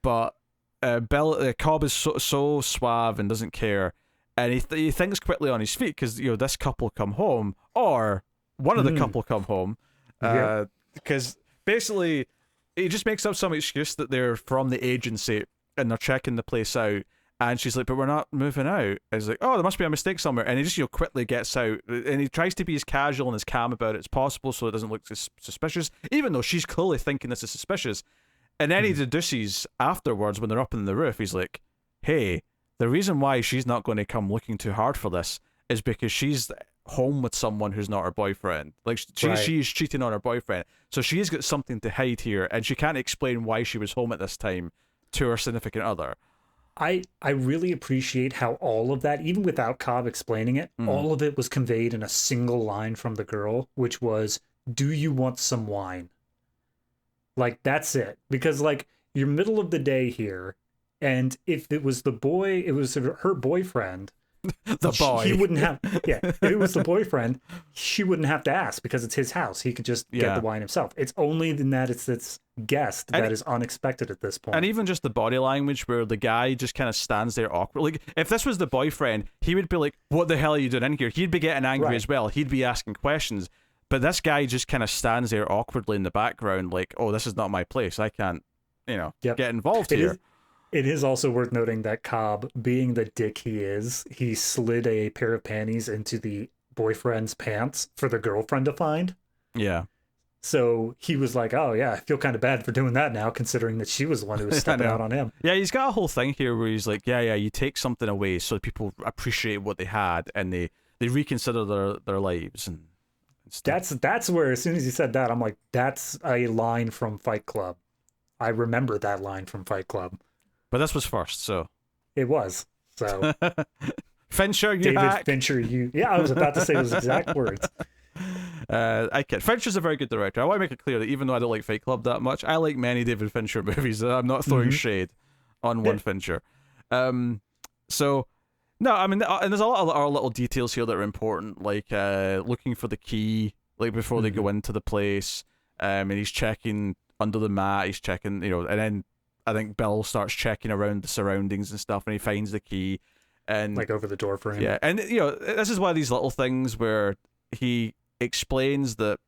but Cobb is so suave and doesn't care, and he thinks quickly on his feet because this couple come home, or one of the couple come home, because basically he just makes up some excuse that they're from the agency and they're checking the place out, and she's like, but we're not moving out. And he's like, oh, there must be a mistake somewhere, and he just quickly gets out, and he tries to be as casual and as calm about it as possible so it doesn't look suspicious, even though she's clearly thinking this is suspicious. And then he deduces afterwards when they're up on the roof, he's like, hey, the reason why she's not going to come looking too hard for this is because she's home with someone who's not her boyfriend. Like she's cheating on her boyfriend, so she's got something to hide here, and she can't explain why she was home at this time to her significant other. I really appreciate how all of that, even without Cobb explaining it, all of it was conveyed in a single line from the girl, which was, do you want some wine? Like, that's it. Because, like, you're middle of the day here, and if it was the boy, it was her boyfriend. The boy. He wouldn't have, if it was the boyfriend, she wouldn't have to ask because it's his house. He could just get the wine himself. It's only in that it's this guest that is unexpected at this point. And even just the body language where the guy just kind of stands there awkward. Like, if this was the boyfriend, he would be like, what the hell are you doing in here? He'd be getting angry as well. He'd be asking questions. But this guy just kind of stands there awkwardly in the background like, oh, this is not my place. I can't, get involved here. It is also worth noting that Cobb, being the dick he is, he slid a pair of panties into the boyfriend's pants for the girlfriend to find. Yeah. So he was like, oh, yeah, I feel kind of bad for doing that now, considering that she was the one who was stepping out on him. Yeah, he's got a whole thing here where he's like, you take something away so people appreciate what they had and they reconsider their lives. And that's where, as soon as he said that, I'm like, that's a line from Fight Club. I remember that line from Fight Club. But this was first, so. It was, so. Fincher, you David hack. Fincher, you. Yeah, I was about to say those exact words. I kid. Fincher's a very good director. I want to make it clear that even though I don't like Fight Club that much, I like many David Fincher movies. I'm not throwing shade on one Fincher. So, no, I mean, and there's a lot of our little details here that are important, like looking for the key, like before they go into the place, and he's checking under the mat. He's checking, and then I think Bill starts checking around the surroundings and stuff, and he finds the key, and like over the door frame. Yeah, and this is one of these little things where he explains that.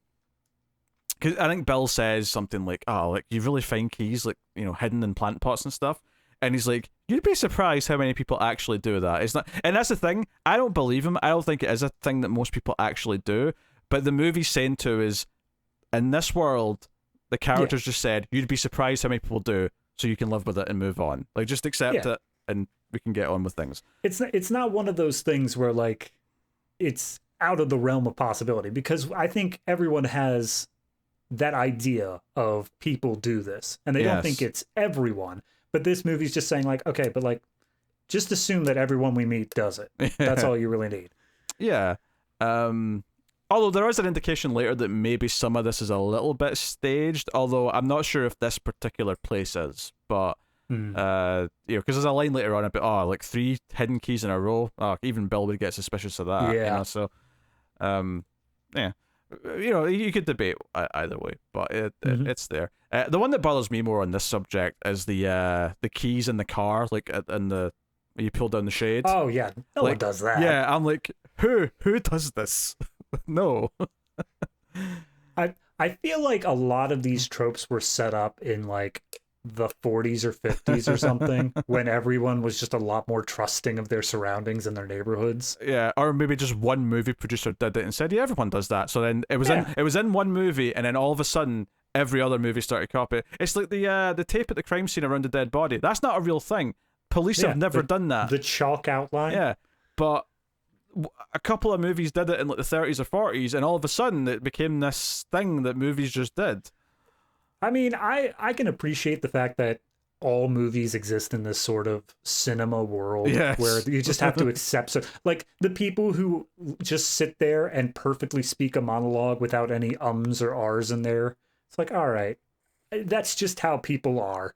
Because I think Bill says something like, "Oh, like you really find keys like hidden in plant pots and stuff," and he's like, "You'd be surprised how many people actually do that." It's not, and that's the thing. I don't believe him. I don't think it is a thing that most people actually do. But the movie's saying to is, in this world, the characters just said, "You'd be surprised how many people do," so you can live with it and move on. Like just accept it, and we can get on with things. It's not one of those things where like it's out of the realm of possibility, because I think everyone has that idea of people do this, and they don't think it's everyone. But this movie's just saying like, okay, but like just assume that everyone we meet does it. That's all you really need. Yeah. Although there is an indication later that maybe some of this is a little bit staged, although I'm not sure if this particular place is. But because there's a line later on about like 3 hidden keys in a row. Even Bill would get suspicious of that. Yeah. So, yeah. You could debate either way, but it's there. The one that bothers me more on this subject is the keys in the car, like in the when you pull down the shade. Oh yeah, no one does that. Yeah, I'm like, who does this? No. I feel like a lot of these tropes were set up in like the 40s or 50s or something, when everyone was just a lot more trusting of their surroundings and their neighborhoods. Yeah, or maybe just one movie producer did it and said, "Yeah, everyone does that." So then it was in one movie, and then all of a sudden every other movie started copying. It's like the tape at the crime scene around the dead body. That's not a real thing. Police have never done that. The chalk outline. Yeah, but a couple of movies did it in like the 30s or 40s, and all of a sudden it became this thing that movies just did. I mean, I can appreciate the fact that all movies exist in this sort of cinema world where you just have to accept. So, like the people who just sit there and perfectly speak a monologue without any ums or ahs in there. It's like, all right, that's just how people are.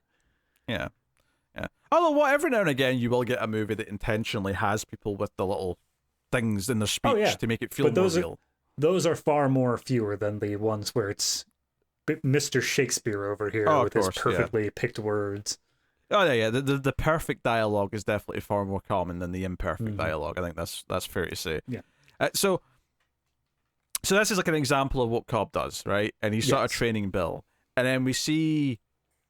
Yeah. Although, every now and again you will get a movie that intentionally has people with the little things in their speech to make it feel more real. Those are far more fewer than the ones where it's Mr. Shakespeare over here with his perfectly picked words. Oh yeah. The perfect dialogue is definitely far more common than the imperfect dialogue. I think that's fair to say. Yeah. So this is like an example of what Cobb does, right? And he's sort of training Bill, and then we see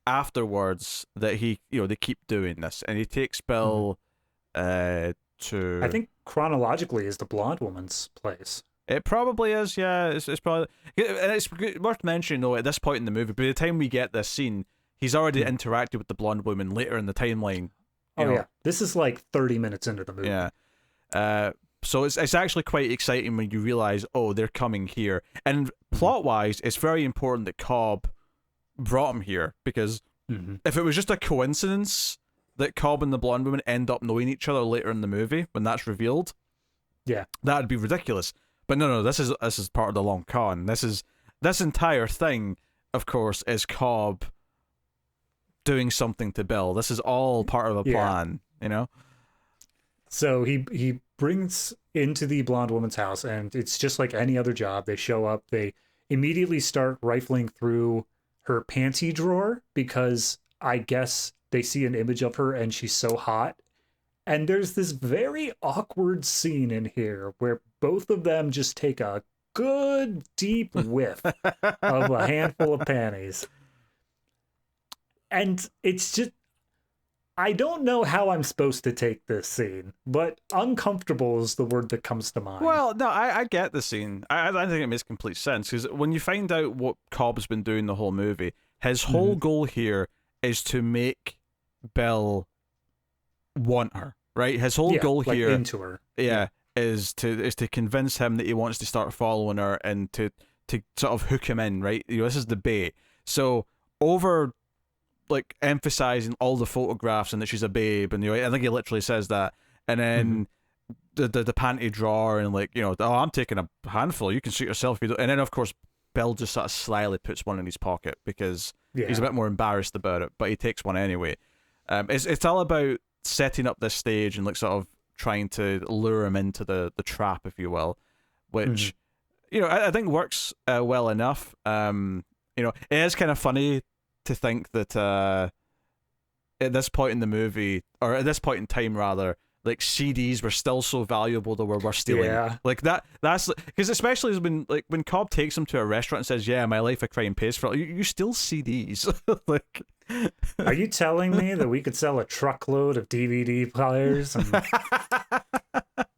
afterwards that they keep doing this, and he takes Bill to. I think chronologically is the blonde woman's place. It probably is, yeah. It's probably, and it's worth mentioning though. At this point in the movie, by the time we get this scene, he's already interacted with the blonde woman later in the timeline. Yeah, this is like 30 minutes into the movie. Yeah, so it's actually quite exciting when you realize, they're coming here. And plot wise, it's very important that Cobb brought him here, because if it was just a coincidence that Cobb and the blonde woman end up knowing each other later in the movie when that's revealed, that'd be ridiculous. But no, this is part of the long con. This entire thing, of course, is Cobb doing something to Bill. This is all part of a plan, So he brings into the blonde woman's house, and it's just like any other job. They show up, they immediately start rifling through her panty drawer, because I guess they see an image of her and she's so hot. And there's this very awkward scene in here where both of them just take a good deep whiff of a handful of panties. And it's just, I don't know how I'm supposed to take this scene, but uncomfortable is the word that comes to mind. Well, no, I get the scene. I think it makes complete sense, because when you find out what Cobb's been doing the whole movie, his whole goal here is to make Bill want her, right? His whole goal here, into her, is to convince him that he wants to start following her and to sort of hook him in, right? This is the bait. So over like emphasizing all the photographs and that she's a babe, and I think he literally says that, and then the panty drawer, and like I'm taking a handful, you can suit yourself if you don't. And then of course Bill just sort of slyly puts one in his pocket because he's a bit more embarrassed about it, but he takes one anyway. It's all about setting up this stage and like sort of trying to lure him into the trap, if you will, which I think works well enough. It is kind of funny to think that at this point in the movie, or at this point in time rather, like CDs were still so valuable that we're stealing. Yeah. Like that's because especially when Cobb takes him to a restaurant and says, "Yeah, my life of crime pays for it." You steal CDs. Like, are you telling me that we could sell a truckload of DVD players and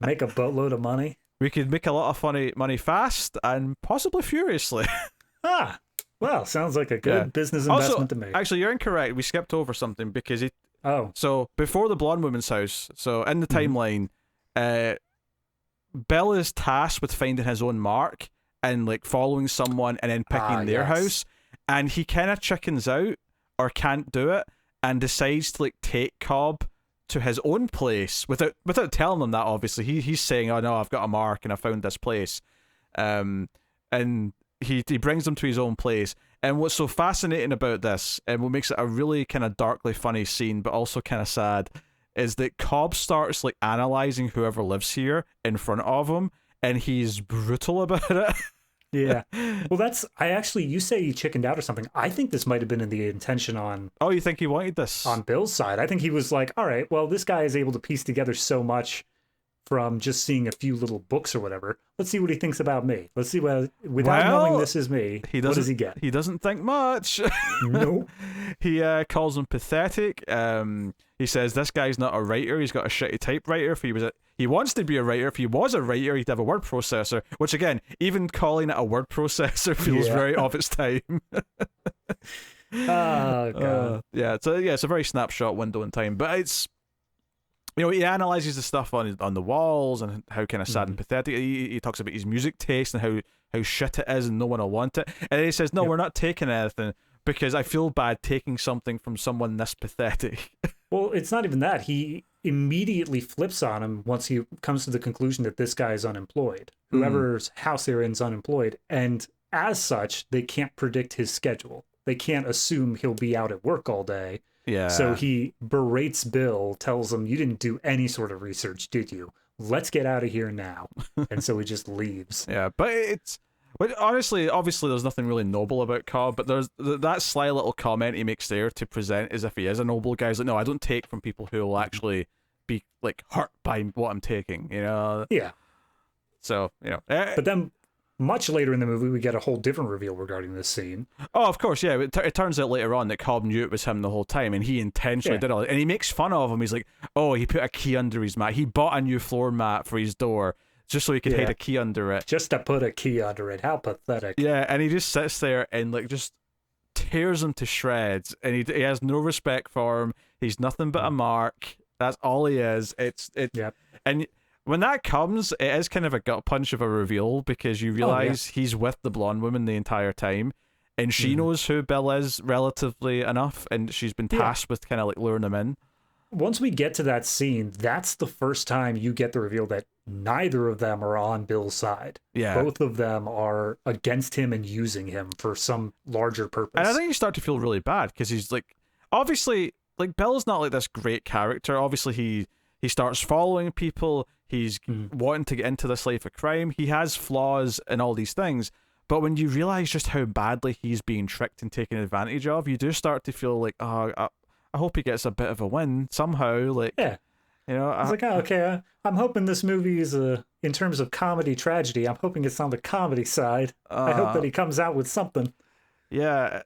make a boatload of money? We could make a lot of money fast and possibly furiously. Well, sounds like a good business investment to make. Actually, you're incorrect. We skipped over something because it. Oh. So before the blonde woman's house, so in the timeline, Bill is tasked with finding his own mark and like following someone and then picking their house, and he kind of chickens out or can't do it and decides to like take Cobb to his own place without telling them that. Obviously, he's saying, "Oh no, I've got a mark and I found this place," and he brings them to his own place. And what's so fascinating about this, and what makes it a really kind of darkly funny scene, but also kind of sad, is that Cobb starts like analyzing whoever lives here in front of him, and he's brutal about it. Yeah. Well, you say he chickened out or something. I think this might have been in the intention on... Oh, you think he wanted this? On Bill's side. I think he was like, all right, well, this guy is able to piece together so much from just seeing a few little books or whatever. Let's see what he thinks about me. Let's see without knowing this is me, what does he get? He doesn't think much. No. He calls him pathetic. He says this guy's not a writer. He's got a shitty typewriter. He wants to be a writer. If he was a writer, he'd have a word processor. Which again, even calling it a word processor feels very of its time. Oh god. It's a very snapshot window in time. But it's, you know, he analyzes the stuff on the walls and how kind of sad and pathetic. He talks about his music taste and how shit it is and no one will want it. And then he says, "No, we're not taking anything because I feel bad taking something from someone this pathetic." Well, it's not even that. He immediately flips on him once he comes to the conclusion that this guy is unemployed. Whoever's house they're in is unemployed. And as such, they can't predict his schedule. They can't assume he'll be out at work all day. Yeah. So he berates Bill, tells him, "You didn't do any sort of research, did you? Let's get out of here now." And so he just leaves. Yeah, but honestly, obviously, there's nothing really noble about Cobb, but there's that sly little comment he makes there to present as if he is a noble guy. He's like, "No, I don't take from people who will actually be like hurt by what I'm taking," you know? Yeah. So, you know. But then much later in the movie, we get a whole different reveal regarding this scene. Oh, of course, yeah. It turns out later on that Cobb knew it was him the whole time, and he intentionally did all it. And he makes fun of him. He's like, "Oh, he put a key under his mat. He bought a new floor mat for his door just so he could hide a key under it. Just to put a key under it. How pathetic." Yeah, and he just sits there and like just tears him to shreds, and he has no respect for him. He's nothing but a mark. That's all he is. And when that comes, it is kind of a gut punch of a reveal because you realize he's with the blonde woman the entire time, and she knows who Bill is relatively enough, and she's been tasked with kind of like luring him in. Once we get to that scene, that's the first time you get the reveal that neither of them are on Bill's side. Yeah. Both of them are against him and using him for some larger purpose. And I think you start to feel really bad because he's like, obviously, like Bill's not like this great character. Obviously, he starts following people. He's wanting to get into this life of crime. He has flaws and all these things. But when you realize just how badly he's being tricked and taken advantage of, you do start to feel like, oh, I hope he gets a bit of a win somehow. Like, yeah. You know, I was like, oh, okay, I'm hoping this movie is in terms of comedy tragedy, I'm hoping it's on the comedy side. I hope that he comes out with something. Yeah,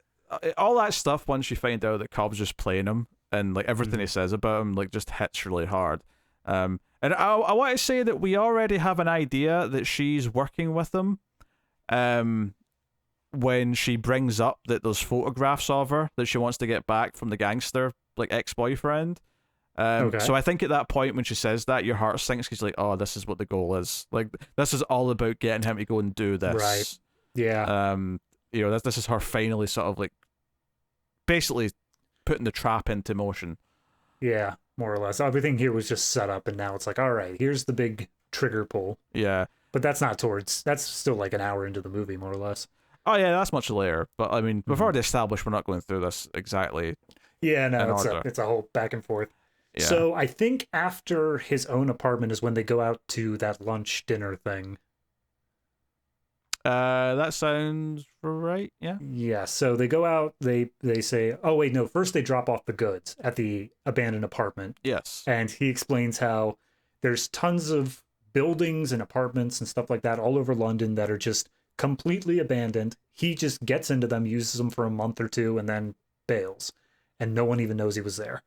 all that stuff, once you find out that Cobb's just playing him and like everything he says about him, like just hits really hard. And I want to say that we already have an idea that she's working with him. When she brings up that there's photographs of her that she wants to get back from the gangster, like ex-boyfriend. So I think at that point when she says that, your heart sinks because like, oh, this is what the goal is. Like, this is all about getting him to go and do this. Right. Yeah. You know, this is her finally sort of like basically putting the trap into motion. Yeah, more or less. Everything here was just set up, and now it's like, all right, here's the big trigger pull. Yeah. But that's still like an hour into the movie, more or less. Oh yeah, that's much later. But I mean, we've already established we're not going through this exactly. Yeah, no, it's a whole back and forth. Yeah. So I think after his own apartment is when they go out to that lunch dinner thing. That sounds right. Yeah. Yeah. So they go out. They say, "Oh wait, no. First they drop off the goods at the abandoned apartment." Yes. And he explains how there's tons of buildings and apartments and stuff like that all over London that are just completely abandoned. He just gets into them, uses them for a month or two, and then bails, and no one even knows he was there.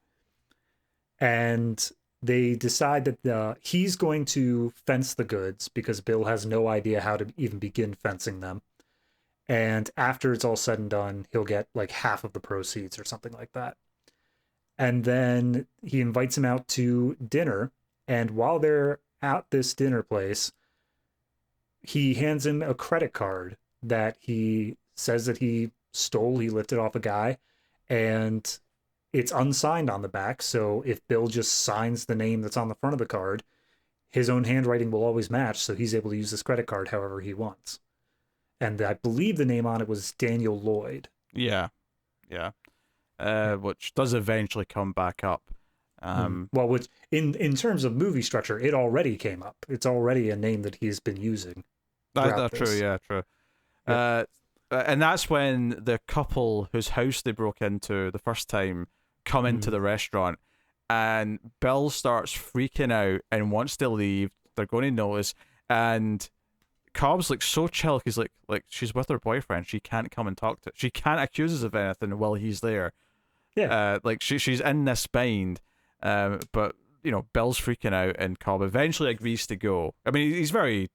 And they decide that he's going to fence the goods because Bill has no idea how to even begin fencing them. And after it's all said and done, he'll get like half of the proceeds or something like that. And then he invites him out to dinner. And while they're at this dinner place, he hands him a credit card that he says that he stole. He lifted off a guy, and it's unsigned on the back. So if Bill just signs the name that's on the front of the card, his own handwriting will always match. So he's able to use this credit card however he wants. And I believe the name on it was Daniel Lloyd. Yeah. Yeah. Which does eventually come back up. Well, which in terms of movie structure, it already came up. It's already a name that he's been using. That's true. Yeah, true. Yep. And that's when the couple whose house they broke into the first time come into the restaurant, and Bill starts freaking out and wants to leave. They're going to notice, and Cobb's like so chill. He's like she's with her boyfriend. She can't come and talk to. She can't accuse us of anything while he's there. Yeah. Like she's in this bind. But you know, Bill's freaking out, and Cobb eventually agrees to go. I mean, he's very,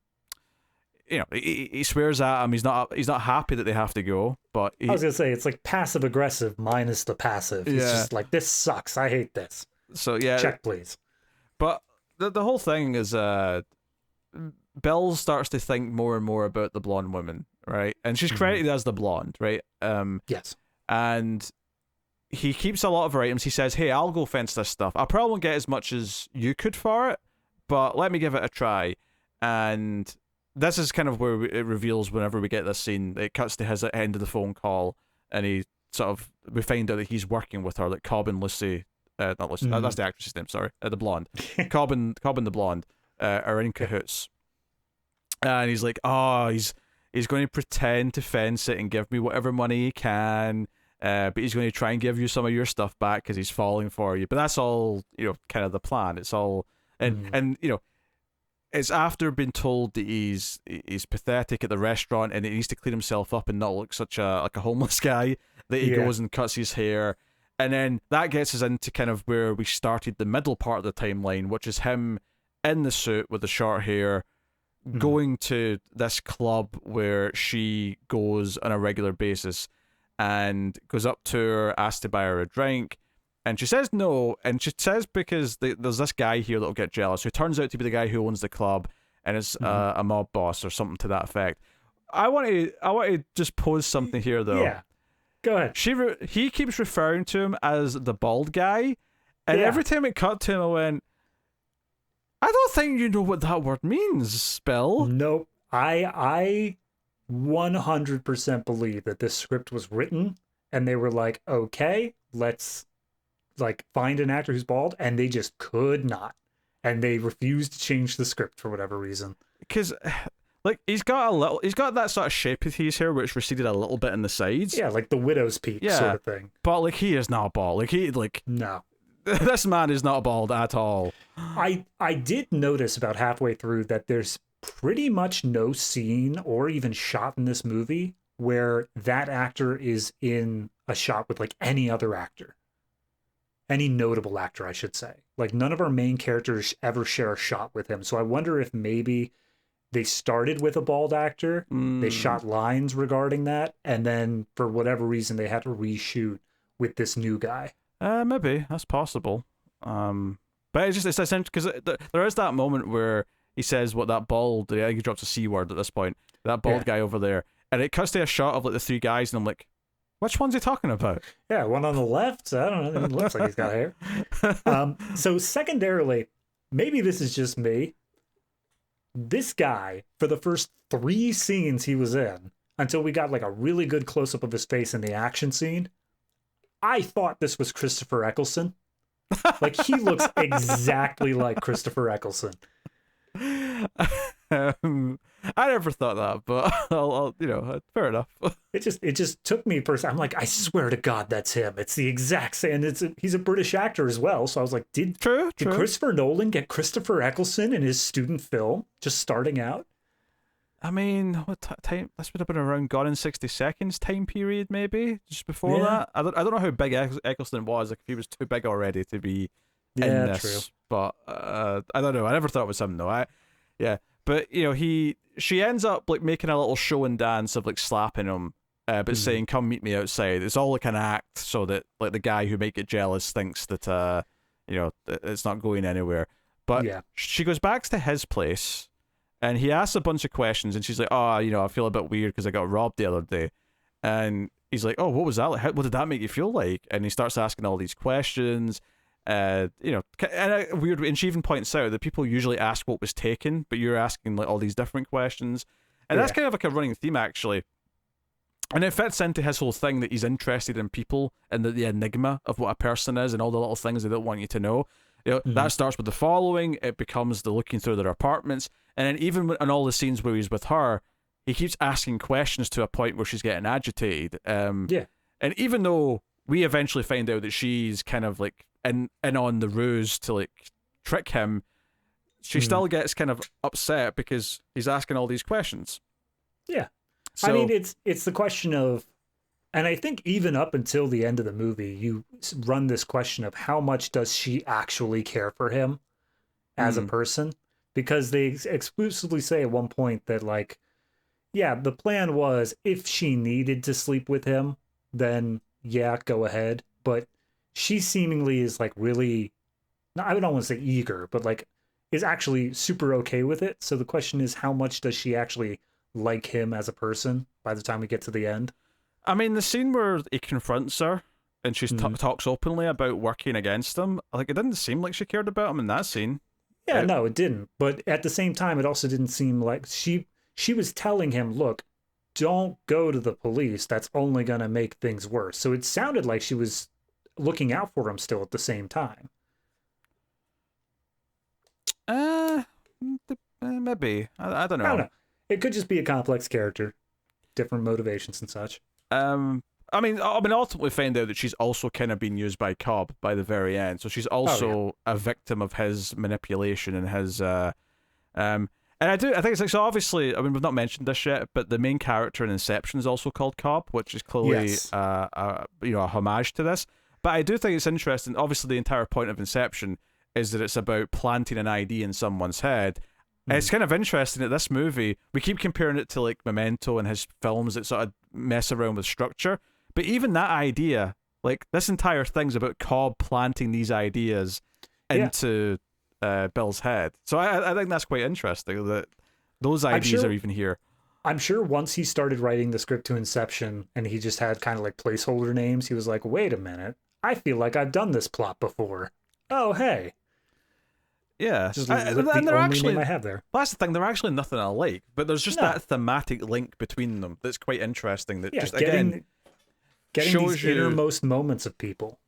you know, he swears at him. He's not happy that they have to go. But I was gonna say it's like passive aggressive minus the passive. He's just like, this sucks. I hate this. So yeah, check please. But the whole thing is, Bill starts to think more and more about the blonde woman, right? And she's credited as the blonde, right? Yes. And he keeps a lot of her items. He says, "Hey, I'll go fence this stuff. I probably won't get as much as you could for it, but let me give it a try." And this is kind of where it reveals whenever we get this scene. It cuts to his end of the phone call, and we find out that he's working with her, like Cobb and Lucy. Not Lucy. That's the actress's name. Sorry, the blonde. Cobb and the blonde are in cahoots, and he's like, "Oh, he's going to pretend to fence it and give me whatever money he can." But he's going to try and give you some of your stuff back because he's falling for you. But that's all, you know, kind of the plan. It's all, and you know, it's after being told that he's pathetic at the restaurant and he needs to clean himself up and not look such a homeless guy that he goes and cuts his hair, and then that gets us into kind of where we started the middle part of the timeline, which is him in the suit with the short hair, going to this club where she goes on a regular basis. And goes up to her, asks to buy her a drink, and she says no, and she says because there's this guy here that'll get jealous, who turns out to be the guy who owns the club and is a mob boss or something to that effect. I want to just pose something here though. Yeah, go ahead. He keeps referring to him as the bald guy, and every time it cut to him, I went, "I don't think you know what that word means, Bill." Nope. I 100% believe that this script was written and they were like, okay, let's like find an actor who's bald, and they just could not, and they refused to change the script for whatever reason. Because like he's got that sort of shape of his hair which receded a little bit in the sides. Yeah, like the widow's peak sort of thing. But like he is not bald. No. This man is not bald at all. I did notice about halfway through that there's pretty much no scene or even shot in this movie where that actor is in a shot with like any other actor. Any notable actor, I should say. Like none of our main characters ever share a shot with him. So I wonder if maybe they started with a bald actor, they shot lines regarding that, and then for whatever reason they had to reshoot with this new guy. Maybe that's possible. But it's essential because there is that moment where he says what that bald, I think he drops a C word at this point, that bald guy over there, and it cuts to a shot of like the three guys, and I'm like, which one's he talking about? Yeah, one on the left, I don't know, it looks like he's got hair. So secondarily, maybe this is just me, this guy, for the first 3 scenes he was in, until we got like a really good close-up of his face in the action scene, I thought this was Christopher Eccleston. Like, he looks exactly like Christopher Eccleston. I I never thought that, but fair enough. It just took me first. I'm like, I swear to God, that's him. It's the exact same. And he's a British actor as well. So I was like, did Christopher Nolan get Christopher Eccleston in his student film just starting out? I mean, what time? This would have been around Gone in 60 Seconds time period, maybe just before that. I don't know how big Eccleston was. Like if he was too big already to be in this. True. But I don't know. I never thought it was him though. But she ends up like making a little show and dance of like slapping him, but saying, "Come meet me outside." It's all like an act, so that like the guy who might get jealous thinks that it's not going anywhere. But she goes back to his place. And he asks a bunch of questions, and she's like, "Oh, I feel a bit weird because I got robbed the other day." And he's like, "Oh, what was that like? What did that make you feel like?" And he starts asking all these questions, and weird. And she even points out that people usually ask what was taken, but you're asking like all these different questions, and that's kind of like a running theme actually. And it fits into his whole thing that he's interested in people and the enigma of what a person is and all the little things they don't want you to know. That starts with the following. It becomes the looking through their apartments. And then even in all the scenes where he's with her, he keeps asking questions to a point where she's getting agitated. And even though we eventually find out that she's kind of like in on the ruse to like trick him, she still gets kind of upset because he's asking all these questions. Yeah. So, I mean, it's the question of, and I think even up until the end of the movie, you run this question of how much does she actually care for him as a person? Because they exclusively say at one point that, like, the plan was if she needed to sleep with him, then go ahead. But she seemingly is like really, I don't want to say eager, but like is actually super okay with it. So the question is, how much does she actually like him as a person by the time we get to the end? I mean, the scene where he confronts her and she talks openly about working against him, like it didn't seem like she cared about him in that scene. Yeah, no, it didn't. But at the same time, it also didn't seem like she was telling him, look, don't go to the police. That's only going to make things worse. So it sounded like she was looking out for him still at the same time. Maybe. I don't know. I don't know. It could just be a complex character, different motivations and such. I mean, ultimately find out that she's also kind of being used by Cobb by the very end. So she's also a victim of his manipulation and his, and I think it's like, so obviously, I mean, we've not mentioned this yet, but the main character in Inception is also called Cobb, which is clearly, a homage to this. But I do think it's interesting. Obviously, the entire point of Inception is that it's about planting an idea in someone's head. And it's kind of interesting that this movie, we keep comparing it to like Memento and his films that sort of mess around with structure. But even that idea, like this entire thing's about Cobb planting these ideas into Bill's head. So I think that's quite interesting that those ideas are even here. I'm sure once he started writing the script to Inception and he just had kind of like placeholder names, he was like, wait a minute, I feel like I've done this plot before. Oh, hey. Yeah, and they're actually, I have there. That's the thing; they're actually nothing alike, but there's just that thematic link between them that's quite interesting. That just getting these innermost moments of people.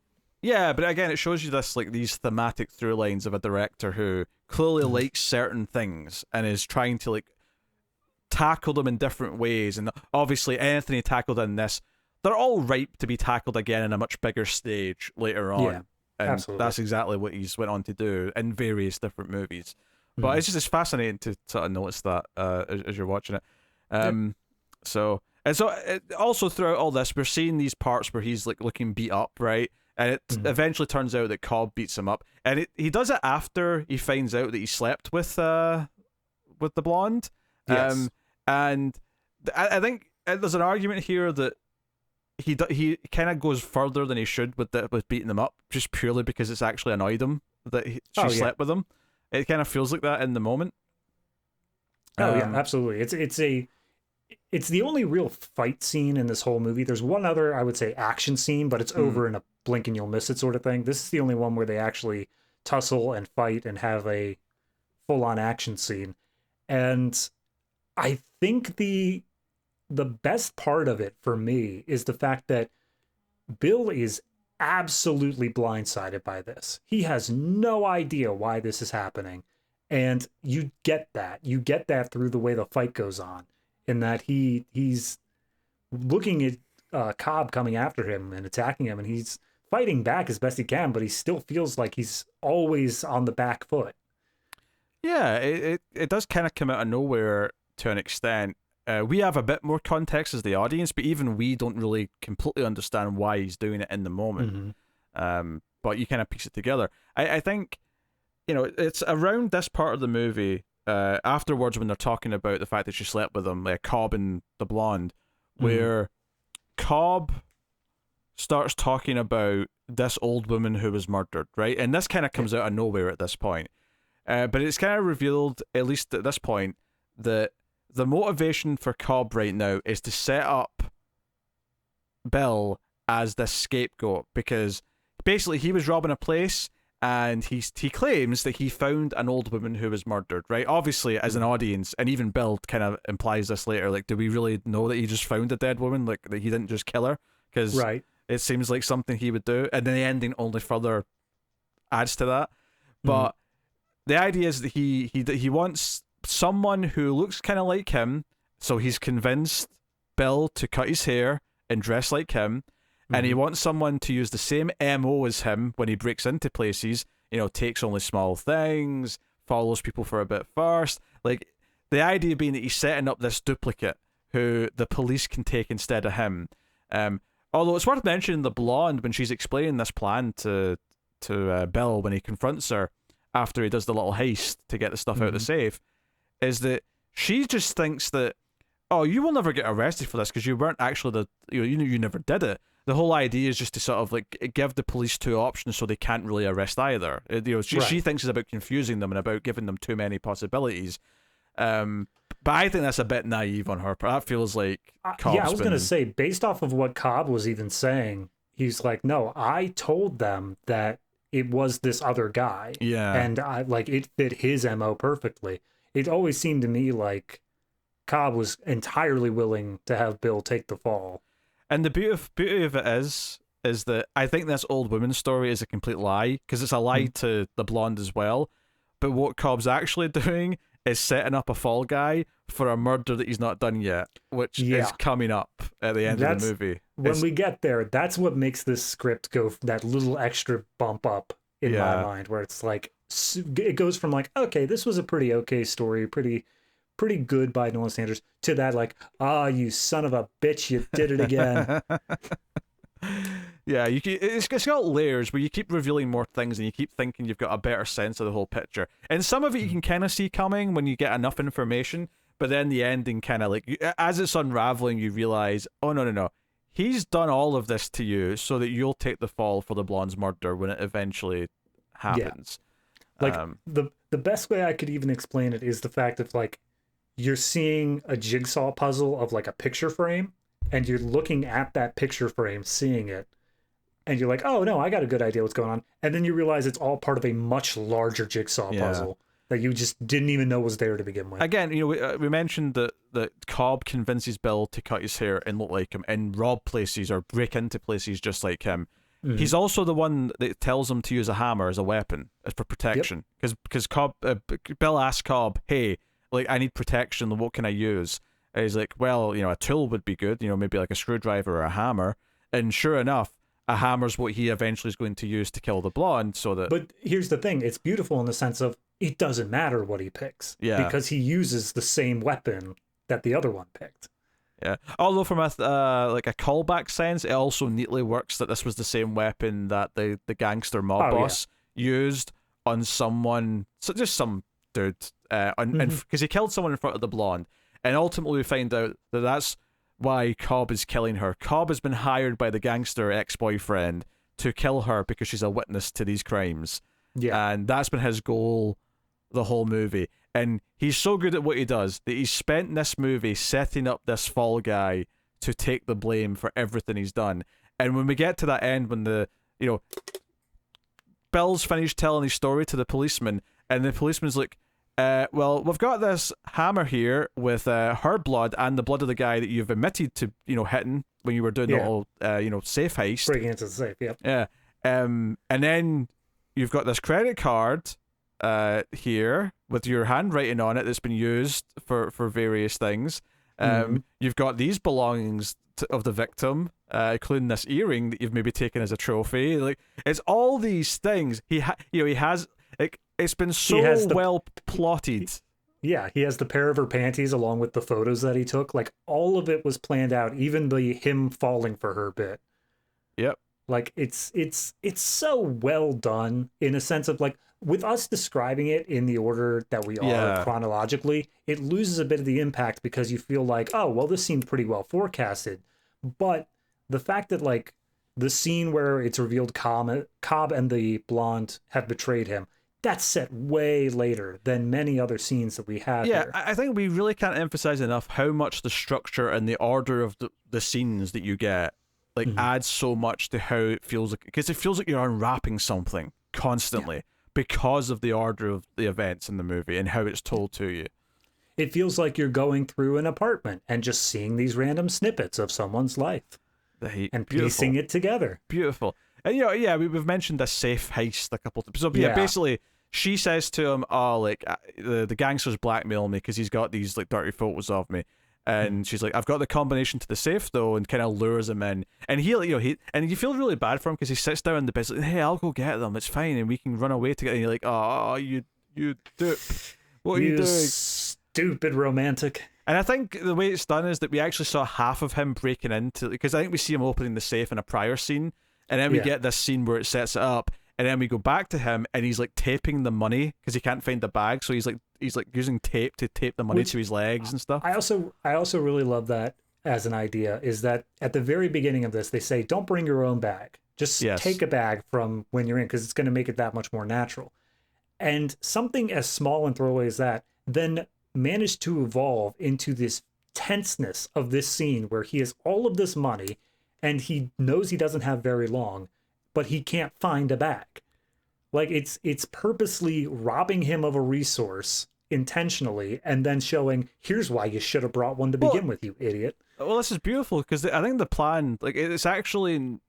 Yeah, but again, it shows you these thematic through lines of a director who clearly likes certain things and is trying to like tackle them in different ways. And obviously, anything he tackled in this, they're all ripe to be tackled again in a much bigger stage later on. Yeah. And absolutely. That's exactly what he's went on to do in various different movies. But it's fascinating to sort of notice that as you're watching it. So also throughout all this, we're seeing these parts where he's like looking beat up, right? And it eventually turns out that Cobb beats him up, and he does it after he finds out that he slept with the blonde. Yes. And I think there's an argument here that he kind of goes further than he should with beating them up, just purely because it's actually annoyed him that she slept with him. It kind of feels like that in the moment. Oh yeah, absolutely. It's the only real fight scene in this whole movie. There's one other, I would say, action scene, but it's over in a blink and you'll miss it sort of thing. This is the only one where they actually tussle and fight and have a full-on action scene. And I think the best part of it for me is the fact that Bill is absolutely blindsided by this. He has no idea why this is happening. And you get that through the way the fight goes on, in that he's looking at Cobb coming after him and attacking him, and he's fighting back as best he can, but he still feels like he's always on the back foot. Yeah, it does kind of come out of nowhere to an extent. We have a bit more context as the audience, but even we don't really completely understand why he's doing it in the moment. But you kind of piece it together. I think, it's around this part of the movie, afterwards when they're talking about the fact that she slept with him, like Cobb and the blonde, where Cobb starts talking about this old woman who was murdered, right? And this kind of comes out of nowhere at this point. But it's kind of revealed, at least at this point, that the motivation for Cobb right now is to set up Bill as the scapegoat, because basically he was robbing a place and he claims that he found an old woman who was murdered, right? Obviously, as an audience, and even Bill kind of implies this later, like, do we really know that he just found a dead woman? Like, that he didn't just kill her? Because it seems like something he would do. And then the ending only further adds to that. But the idea is that he wants someone who looks kind of like him, so he's convinced Bill to cut his hair and dress like him, and he wants someone to use the same MO as him when he breaks into places, takes only small things, follows people for a bit first. Like, the idea being that he's setting up this duplicate who the police can take instead of him. Although it's worth mentioning the blonde, when she's explaining this plan to Bill when he confronts her after he does the little heist to get the stuff out of the safe, is that she just thinks that, oh, you will never get arrested for this because you weren't actually you never did it. The whole idea is just to sort of like give the police two options so they can't really arrest either. She thinks it's about confusing them and about giving them too many possibilities. But I think that's a bit naive on her part. That feels like Cobb's I was going to say, based off of what Cobb was even saying, he's like, no, I told them that it was this other guy. Yeah. And it fit his MO perfectly. It always seemed to me like Cobb was entirely willing to have Bill take the fall. And the beauty of it is that I think this old woman's story is a complete lie, because it's a lie to the blonde as well. But what Cobb's actually doing is setting up a fall guy for a murder that he's not done yet, which is coming up at the end of the movie. When we get there, that's what makes this script go that little extra bump up in my mind, where it's like, it goes from like, okay, this was a pretty okay story, pretty good by Nolan standards, to that like, you son of a bitch, you did it again. Yeah, it's got layers where you keep revealing more things and you keep thinking you've got a better sense of the whole picture. And some of it you can kind of see coming when you get enough information, but then the ending kind of like, as it's unraveling, you realize, oh, no. He's done all of this to you so that you'll take the fall for the blonde's murder when it eventually happens. Yeah. Like, the best way I could even explain it is the fact of like, you're seeing a jigsaw puzzle of like a picture frame, and you're looking at that picture frame, seeing it, and you're like, oh no, I got a good idea what's going on. And then you realize it's all part of a much larger jigsaw puzzle that you just didn't even know was there to begin with. Again, we mentioned that Cobb convinces Bill to cut his hair and look like him and rob places or break into places just like him. He's also the one that tells him to use a hammer as a weapon, as for protection. Because Bill asks Cobb, hey, like, I need protection, what can I use? And he's like, well, a tool would be good, maybe like a screwdriver or a hammer. And sure enough, a hammer's what he eventually is going to use to kill the blonde, so that... But here's the thing, it's beautiful in the sense of, it doesn't matter what he picks. Yeah. Because he uses the same weapon that the other one picked. Yeah. Although from a callback sense, it also neatly works that this was the same weapon that the gangster mob boss used on someone, just some dude, because he killed someone in front of the blonde, and ultimately we find out that that's why Cobb is killing her. Cobb has been hired by the gangster ex-boyfriend to kill her because she's a witness to these crimes. Yeah. And that's been his goal the whole movie. And he's so good at what he does that he's spent this movie setting up this fall guy to take the blame for everything he's done. And when we get to that end, when Bill's finished telling his story to the policeman, and the policeman's like, well, we've got this hammer here with her blood and the blood of the guy that you've admitted to, hitting when you were doing the whole, safe heist. Breaking into the safe, yep. Yeah. And then you've got this credit card here with your handwriting on it that's been used for various things. You've got these belongings of the victim, including this earring that you've maybe taken as a trophy. Like, it's all these things. He has, like, it's been so well plotted. Yeah, he has the pair of her panties along with the photos that he took. Like, all of it was planned out, even him falling for her bit. Yep. Like, it's so well done in a sense of, like, with us describing it in the order that we are chronologically, it loses a bit of the impact because you feel like, oh, well, this seemed pretty well forecasted. But the fact that, like, the scene where it's revealed Cobb and the blonde have betrayed him, that's set way later than many other scenes that we have here. I think we really can't emphasize enough how much the structure and the order of the scenes that you get, like, adds so much to how it feels like, because it feels like you're unwrapping something constantly because of the order of the events in the movie and how it's told to you. It feels like you're going through an apartment and just seeing these random snippets of someone's life and piecing it together. Beautiful. And we've mentioned this safe heist a couple times. So basically, she says to him, "Oh, like, the gangster's blackmailing me because he's got these, like, dirty photos of me." And she's like, "I've got the combination to the safe though," and kind of lures him in. And he and you feel really bad for him because he sits down in the bed, like, "Hey, I'll go get them. It's fine, and we can run away together." And you're like, "Oh, you dupe! What are you doing? Stupid romantic." And I think the way it's done is that we actually saw half of him breaking into, because I think we see him opening the safe in a prior scene, and then we get this scene where it sets it up, and then we go back to him, and he's like taping the money because he can't find the bag, so he's like using tape to tape the money to his legs and stuff. I also really love that as an idea, is that at the very beginning of this they say, don't bring your own bag, just take a bag from when you're in, because it's going to make it that much more natural. And something as small and throwaway as that then managed to evolve into this tenseness of this scene where he has all of this money and he knows he doesn't have very long, but he can't find a bag. Like, it's purposely robbing him of a resource intentionally and then showing, here's why you should have brought one to begin with, you idiot. Well, this is beautiful because I think the plan, like, it's actually,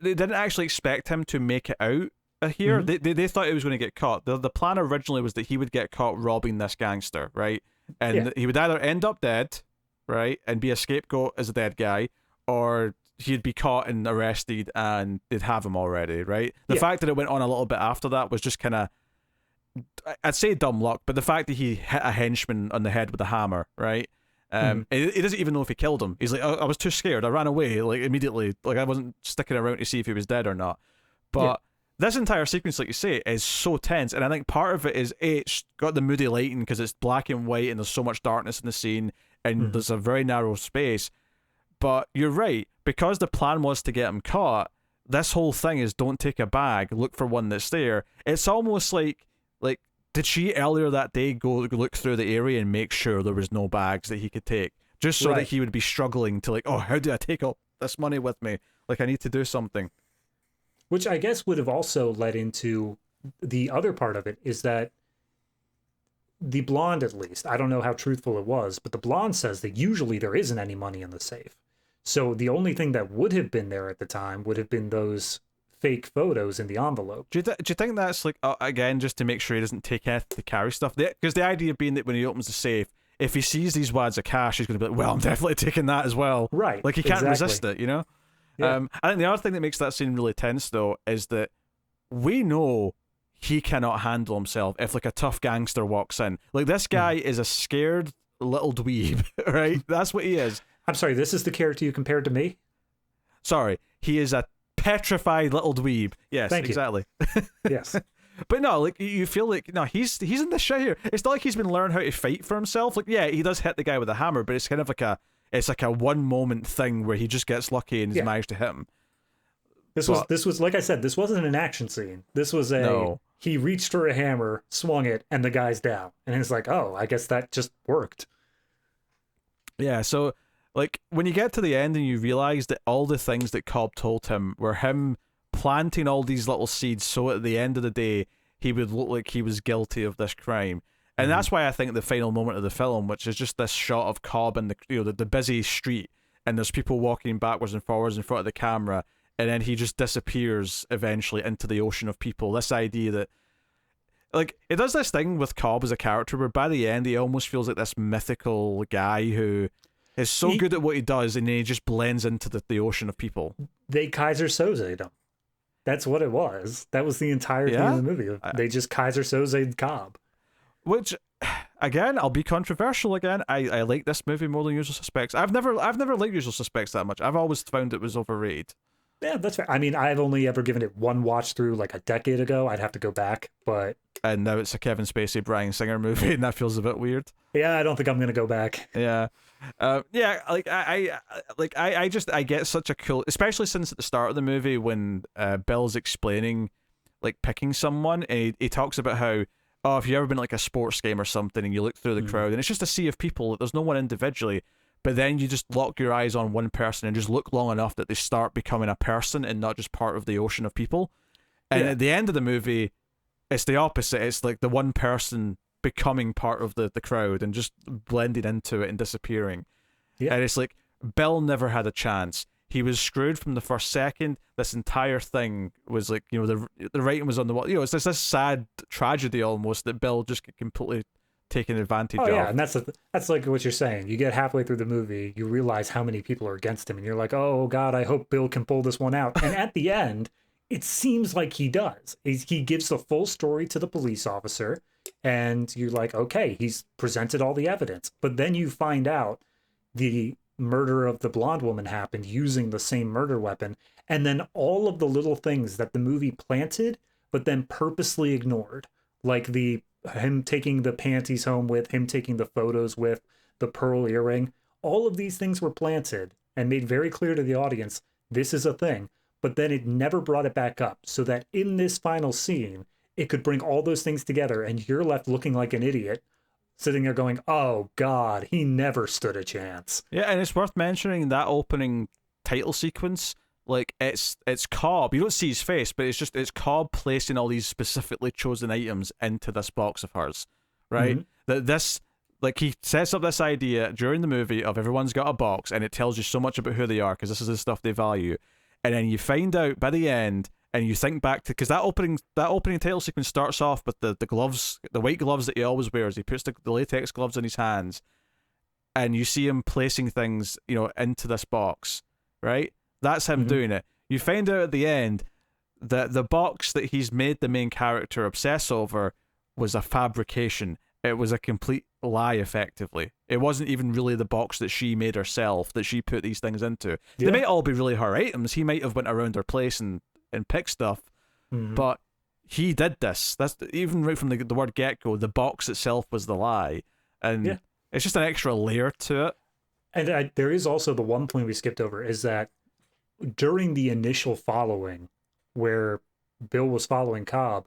they didn't actually expect him to make it out here. They thought he was going to get caught. The plan originally was that he would get caught robbing this gangster, right? And he would either end up dead, right, and be a scapegoat as a dead guy, or he'd be caught and arrested and they'd have him already, right? The fact that it went on a little bit after that was just kind of, I'd say dumb luck, but the fact that he hit a henchman on the head with a hammer, right? He doesn't even know if he killed him. He's like, I was too scared. I ran away, like, immediately. Like, I wasn't sticking around to see if he was dead or not. But this entire sequence, like you say, is so tense, and I think part of it is, it's got the moody lighting because it's black and white and there's so much darkness in the scene and there's a very narrow space. But you're right, because the plan was to get him caught, this whole thing is don't take a bag, look for one that's there. It's almost like did she earlier that day go look through the area and make sure there was no bags that he could take, just so that he would be struggling to, like, oh, how do I take all this money with me? Like, I need to do something. Which I guess would have also led into the other part of it, is that the blonde, at least, I don't know how truthful it was, but the blonde says that usually there isn't any money in the safe. So the only thing that would have been there at the time would have been those fake photos in the envelope. Do you think that's, like, again, just to make sure he doesn't take anything to carry stuff? Because the idea being that when he opens the safe, if he sees these wads of cash, he's going to be like, well, I'm definitely taking that as well. Right. Like, he can't resist it, you know? Yeah. I think the other thing that makes that scene really tense, though, is that we know he cannot handle himself if, like, a tough gangster walks in. Like, this guy is a scared little dweeb, right? That's what he is. I'm sorry, this is the character you compared to me? Sorry, he is a petrified little dweeb. Yes, Thank you. exactly. Yes. But no, like, you feel like, no, he's in the shit here. It's not like he's been learning how to fight for himself. Like, yeah, he does hit the guy with a hammer, but it's kind of like a one moment thing where he just gets lucky and he's managed to hit him. This was like I said, this wasn't an action scene. This was he reached for a hammer, swung it, and the guy's down. And it's like, oh, I guess that just worked. Yeah, so, like, when you get to the end and you realize that all the things that Cobb told him were him planting all these little seeds, so at the end of the day he would look like he was guilty of this crime. And that's why I think the final moment of the film, which is just this shot of Cobb in the busy street, and there's people walking backwards and forwards in front of the camera, and then he just disappears eventually into the ocean of people. This idea that like it does this thing with Cobb as a character where by the end he almost feels like this mythical guy who is so good at what he does, and then he just blends into the ocean of people. They Kaiser Soze'd him. That's what it was. That was the entire theme of the movie. They just Kaiser Soze'd Cobb. Which, again, I'll be controversial again. I like this movie more than Usual Suspects. I've never liked Usual Suspects that much. I've always found it was overrated. Yeah, that's fair. I mean, I've only ever given it one watch through like a decade ago. I'd have to go back, but... And now it's a Kevin Spacey, Bryan Singer movie, and that feels a bit weird. Yeah, I don't think I'm going to go back. Yeah. I get such a cool... Especially since at the start of the movie when Bill's explaining, like, picking someone, and he talks about how, oh, if you've ever been like a sports game or something and you look through the crowd, and it's just a sea of people, there's no one individually, but then you just lock your eyes on one person and just look long enough that they start becoming a person and not just part of the ocean of people. And at the end of the movie, it's the opposite. It's like the one person becoming part of the crowd and just blending into it and disappearing. Yeah. And it's like, Bill never had a chance. He was screwed from the first second. This entire thing was like, the writing was on the wall. It's this sad tragedy almost that Bill just completely taken advantage of. Yeah, and that's like what you're saying. You get halfway through the movie, you realize how many people are against him, and you're like, oh God, I hope Bill can pull this one out. And at the end, it seems like he does. He gives the full story to the police officer, and you're like, okay, he's presented all the evidence. But then you find out the murder of the blonde woman happened using the same murder weapon, and then all of the little things that the movie planted, but then purposely ignored, like him taking the panties home with, him taking the photos with, the pearl earring. All of these things were planted and made very clear to the audience, this is a thing. But then it never brought it back up, so that in this final scene, it could bring all those things together, and you're left looking like an idiot, sitting there going, oh God, he never stood a chance. Yeah, and it's worth mentioning that opening title sequence, like it's Cobb. You don't see his face, but it's Cobb placing all these specifically chosen items into this box of hers, right? That this, like, he sets up this idea during the movie of everyone's got a box, and it tells you so much about who they are because this is the stuff they value, and then you find out by the end, and you think back to, because that opening title sequence starts off with the gloves, the white gloves that he always wears. He puts the latex gloves in his hands, and you see him placing things, into this box, right? That's him doing it. You find out at the end that the box that he's made the main character obsess over was a fabrication. It was a complete lie, effectively. It wasn't even really the box that she made herself, that she put these things into. Yeah. They might all be really her items. He might have went around her place and picked stuff, but he did this. That's even right from the word get-go. The box itself was the lie, and it's just an extra layer to it. And there is also the one point we skipped over, is that during the initial following, where Bill was following Cobb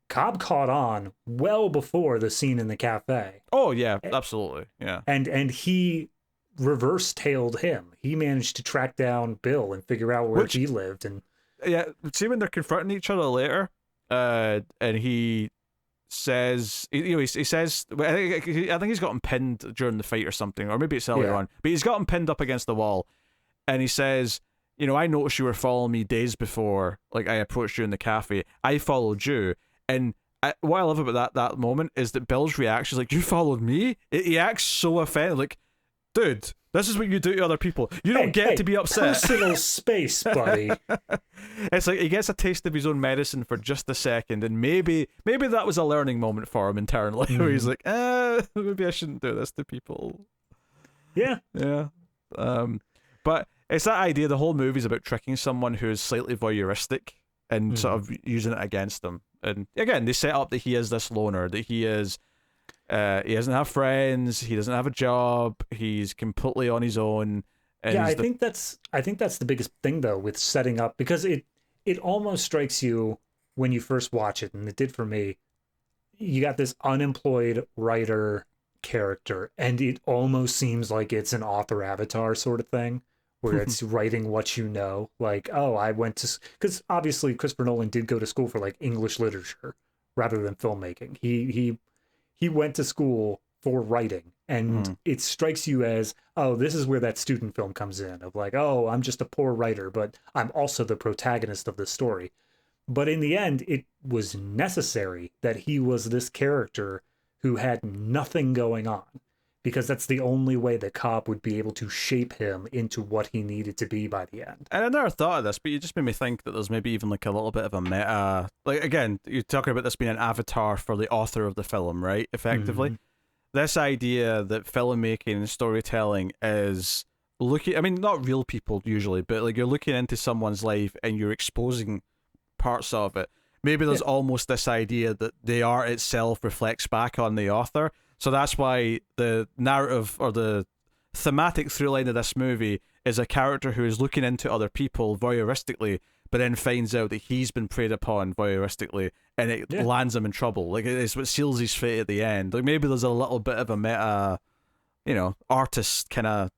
caught on well before the scene in the cafe. Oh yeah, absolutely, yeah. And he reverse-tailed him. He managed to track down Bill and figure out where he lived. And yeah, see when they're confronting each other later, and he says, he says, I think he's got him pinned during the fight or something, or maybe it's earlier on, but he's got him pinned up against the wall, and he says, I noticed you were following me days before, like, I approached you in the cafe. I followed you. And what I love about that moment is that Bill's reaction is like, you followed me? He acts so offended, like, dude, this is what you do to other people. You don't get to be upset. Personal space, buddy. It's like he gets a taste of his own medicine for just a second, and maybe that was a learning moment for him internally, where he's like, maybe I shouldn't do this to people. Yeah. Yeah. But it's that idea, the whole movie's about tricking someone who is slightly voyeuristic and sort of using it against them. And again, they set up that he is this loner, that he is, he doesn't have friends, he doesn't have a job, he's completely on his own. And I think that's the biggest thing though with setting up, because it almost strikes you when you first watch it, and it did for me. You got this unemployed writer character, and it almost seems like it's an author avatar sort of thing, where it's writing what you know, like, oh, I went to, because obviously Christopher Nolan did go to school for like English literature rather than filmmaking. He went to school for writing, and it strikes you as, oh, this is where that student film comes in, of like, oh, I'm just a poor writer, but I'm also the protagonist of the story. But in the end, it was necessary that he was this character who had nothing going on, because that's the only way the cop would be able to shape him into what he needed to be by the end. And I never thought of this, but you just made me think that there's maybe even like a little bit of a meta. Like, again, you're talking about this being an avatar for the author of the film, right? Effectively. Mm-hmm. This idea that filmmaking and storytelling is looking, I mean, not real people usually, but like you're looking into someone's life and you're exposing parts of it. Maybe there's almost this idea that the art itself reflects back on the author. So that's why the narrative or the thematic through line of this movie is a character who is looking into other people voyeuristically, but then finds out that he's been preyed upon voyeuristically, and it lands him in trouble. Like, it's what seals his fate at the end. Like, maybe there's a little bit of a meta, artist kind of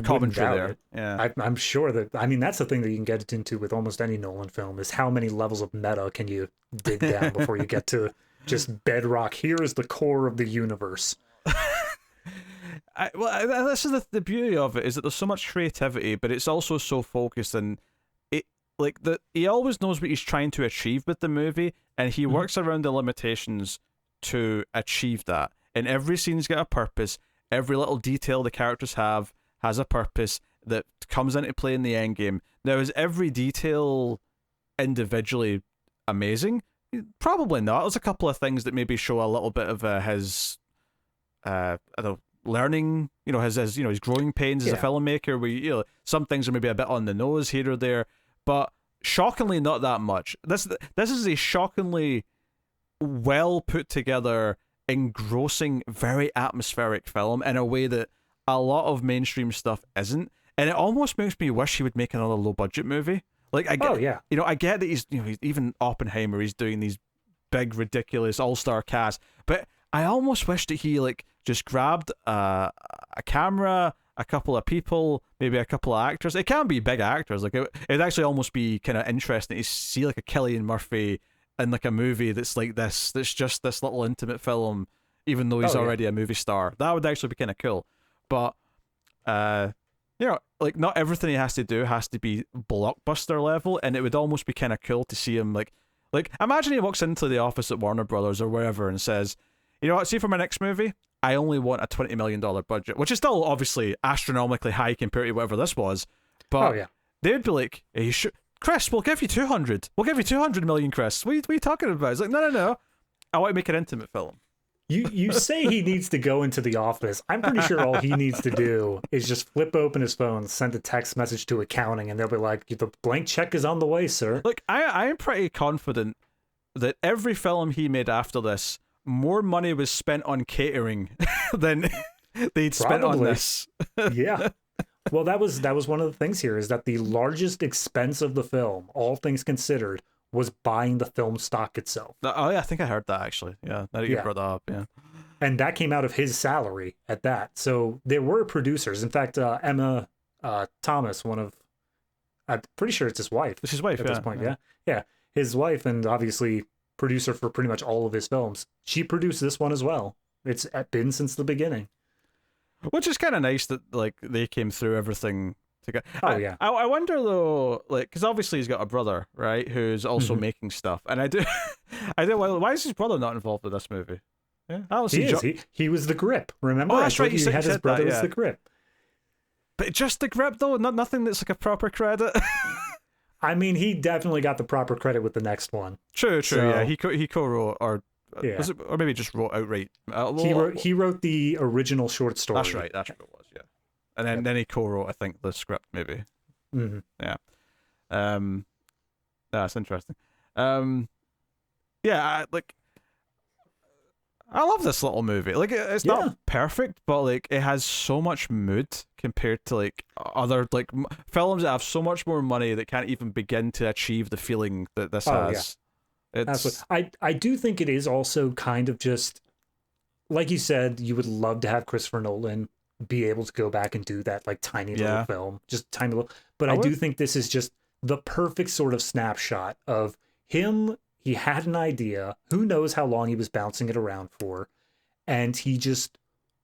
commentary there. Yeah, I'm sure that. I mean, that's the thing that you can get into with almost any Nolan film, is how many levels of meta can you dig down before you get to just bedrock. Here is the core of the universe. This is the beauty of it, is that there's so much creativity, but it's also so focused, and he always knows what he's trying to achieve with the movie, and he works around the limitations to achieve that. And every scene's got a purpose. Every little detail the characters have has a purpose that comes into play in the end game. Now, is every detail individually amazing? Probably not. There's a couple of things that maybe show a little bit of his learning, his growing pains as a filmmaker, where some things are maybe a bit on the nose here or there, but shockingly not that much. This is a shockingly well put together, engrossing, very atmospheric film in a way that a lot of mainstream stuff isn't, and it almost makes me wish he would make another low budget movie. Like, I get, I get that he's even Oppenheimer, he's doing these big ridiculous all-star cast, but I almost wish that he just grabbed a camera, a couple of people, maybe a couple of actors. It can be big actors. Like, it'd actually almost be kind of interesting to see like a Cillian Murphy in like a movie that's like this, that's just this little intimate film, even though he's already a movie star. That would actually be kind of cool. But not everything he has to do has to be blockbuster level, and it would almost be kind of cool to see him like imagine he walks into the office at Warner Brothers or wherever and says, you know what, see, for my next movie, I only want a $20 million budget, which is still obviously astronomically high compared to whatever this was. But they'd be like, hey, Chris, we'll give you 200. We'll give you 200 million, Chris. What are you talking about? It's like, no. I want to make an intimate film. You say he needs to go into the office. I'm pretty sure all he needs to do is just flip open his phone, send a text message to accounting, and they'll be like, the blank check is on the way, sir. Look, I am pretty confident that every film he made after this, more money was spent on catering than they'd spent on this. Yeah. Well, that was one of the things here, is that the largest expense of the film, all things considered, was buying the film stock itself. Oh yeah, I think I heard that actually. Yeah, now that you brought that up, yeah. And that came out of his salary at that. So there were producers. In fact, Emma Thomas, I'm pretty sure it's his wife. It's his wife at this point. Yeah, his wife, and obviously producer for pretty much all of his films. She produced this one as well. It's been since the beginning. Which is kind of nice that they came through everything together. Yeah. I wonder though, because obviously he's got a brother, right, who's also making stuff, and I do why is his brother not involved with this movie? Yeah, I don't see. He was the grip. Remember? Oh, that's right. You had his brother was the grip. But just the grip though, nothing that's like a proper credit. I mean, he definitely got the proper credit with the next one. True. So, yeah, he co-wrote or maybe just wrote outright. He wrote the original short story. That's right. That's what it was. Yeah. And then he co-wrote, I think, the script, maybe. Mm-hmm. Yeah. That's interesting. Yeah, I love this little movie. Like, it's not perfect, but it has so much mood compared to other films that have so much more money that can't even begin to achieve the feeling that this has. Yeah. Absolutely. I do think it is also kind of just, like you said, you would love to have Christopher Nolan be able to go back and do that tiny little film, just tiny little. But I do think this is just the perfect sort of snapshot of him. He had an idea. Who knows how long he was bouncing it around for, and he just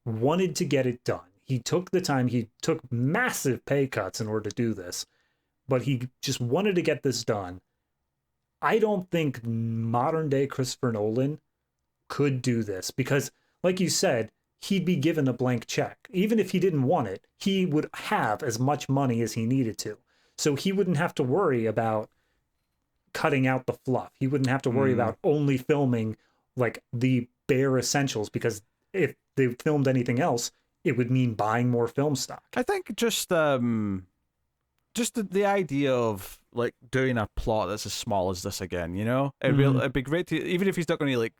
wanted to get it done. He took the time. He took massive pay cuts in order to do this, but he just wanted to get this done. I don't think modern day Christopher Nolan could do this because, like you said, he'd be given a blank check. Even if he didn't want it, he would have as much money as he needed to. So he wouldn't have to worry about cutting out the fluff. He wouldn't have to worry about only filming like the bare essentials, because if they filmed anything else, it would mean buying more film stock. I think just the idea of like doing a plot that's as small as this again, you know, it'd be great to, even if he's not going to like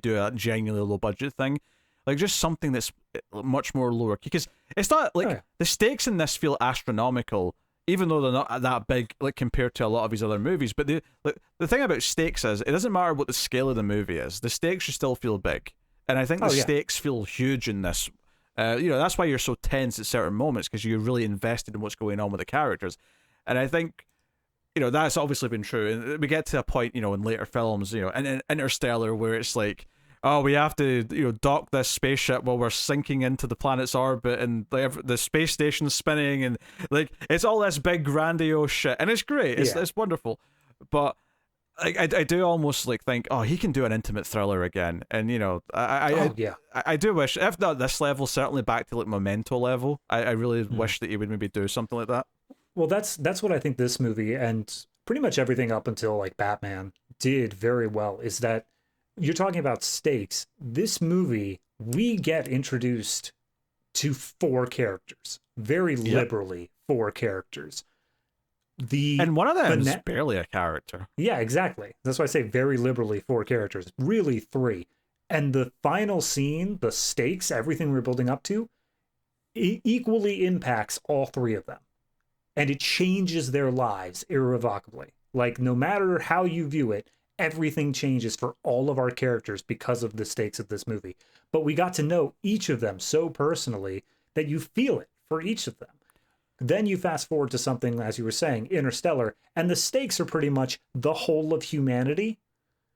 do a genuinely low budget thing, like just something that's much more lower, because it's not like the stakes in this feel astronomical, even though they're not that big like compared to a lot of his other movies. But the thing about stakes is it doesn't matter what the scale of the movie is, the stakes should still feel big, and I think the stakes feel huge in this. You know, that's why you're so tense at certain moments, because you're really invested in what's going on with the characters. And I think, you know, that's obviously been true. And we get to a point, you know, in later films, you know, in Interstellar, where it's like, oh, we have to, you know, dock this spaceship while we're sinking into the planet's orbit, and the space station's spinning, and like it's all this big grandiose shit, and it's great. It's wonderful, but I do almost like think, oh, he can do an intimate thriller again, and you know, I do wish, if not this level, certainly back to like Memento level. I really wish that he would maybe do something like that. Well, that's what I think this movie, and pretty much everything up until like Batman, did very well, is that you're talking about stakes. This movie, we get introduced to 4 characters, very liberally 4 characters. And one of them is barely a character. Yeah, exactly. That's why I say very liberally 4 characters, really 3. And the final scene, the stakes, everything we're building up to, it equally impacts all 3 of them. And it changes their lives irrevocably. Like, no matter how you view it, everything changes for all of our characters because of the stakes of this movie. But we got to know each of them so personally that you feel it for each of them. Then you fast forward to something, as you were saying, Interstellar, and the stakes are pretty much the whole of humanity.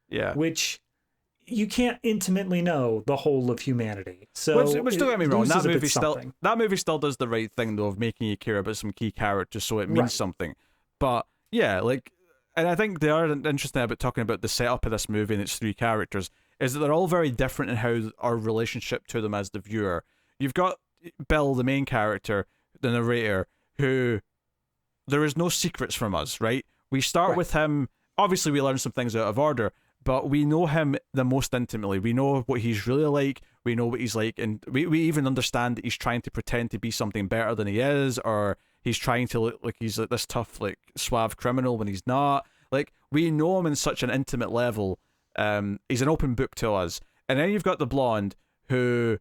Yeah. Which you can't intimately know the whole of humanity. So which don't get me wrong, that movie still does the right thing though of making you care about some key characters so it means something. But yeah, like, and I think they are interesting about talking about the setup of this movie and its 3 characters, is that they're all very different in how our relationship to them as the viewer. You've got Bill, the main character, the narrator, who there is no secrets from us, right? We start with him, obviously we learn some things out of order, but we know him the most intimately. We know what he's really like, we know what he's like, and we even understand that he's trying to pretend to be something better than he is, or he's trying to look like he's like this tough, like, suave criminal when he's not. Like, we know him in such an intimate level. He's an open book to us. And then you've got the blonde, who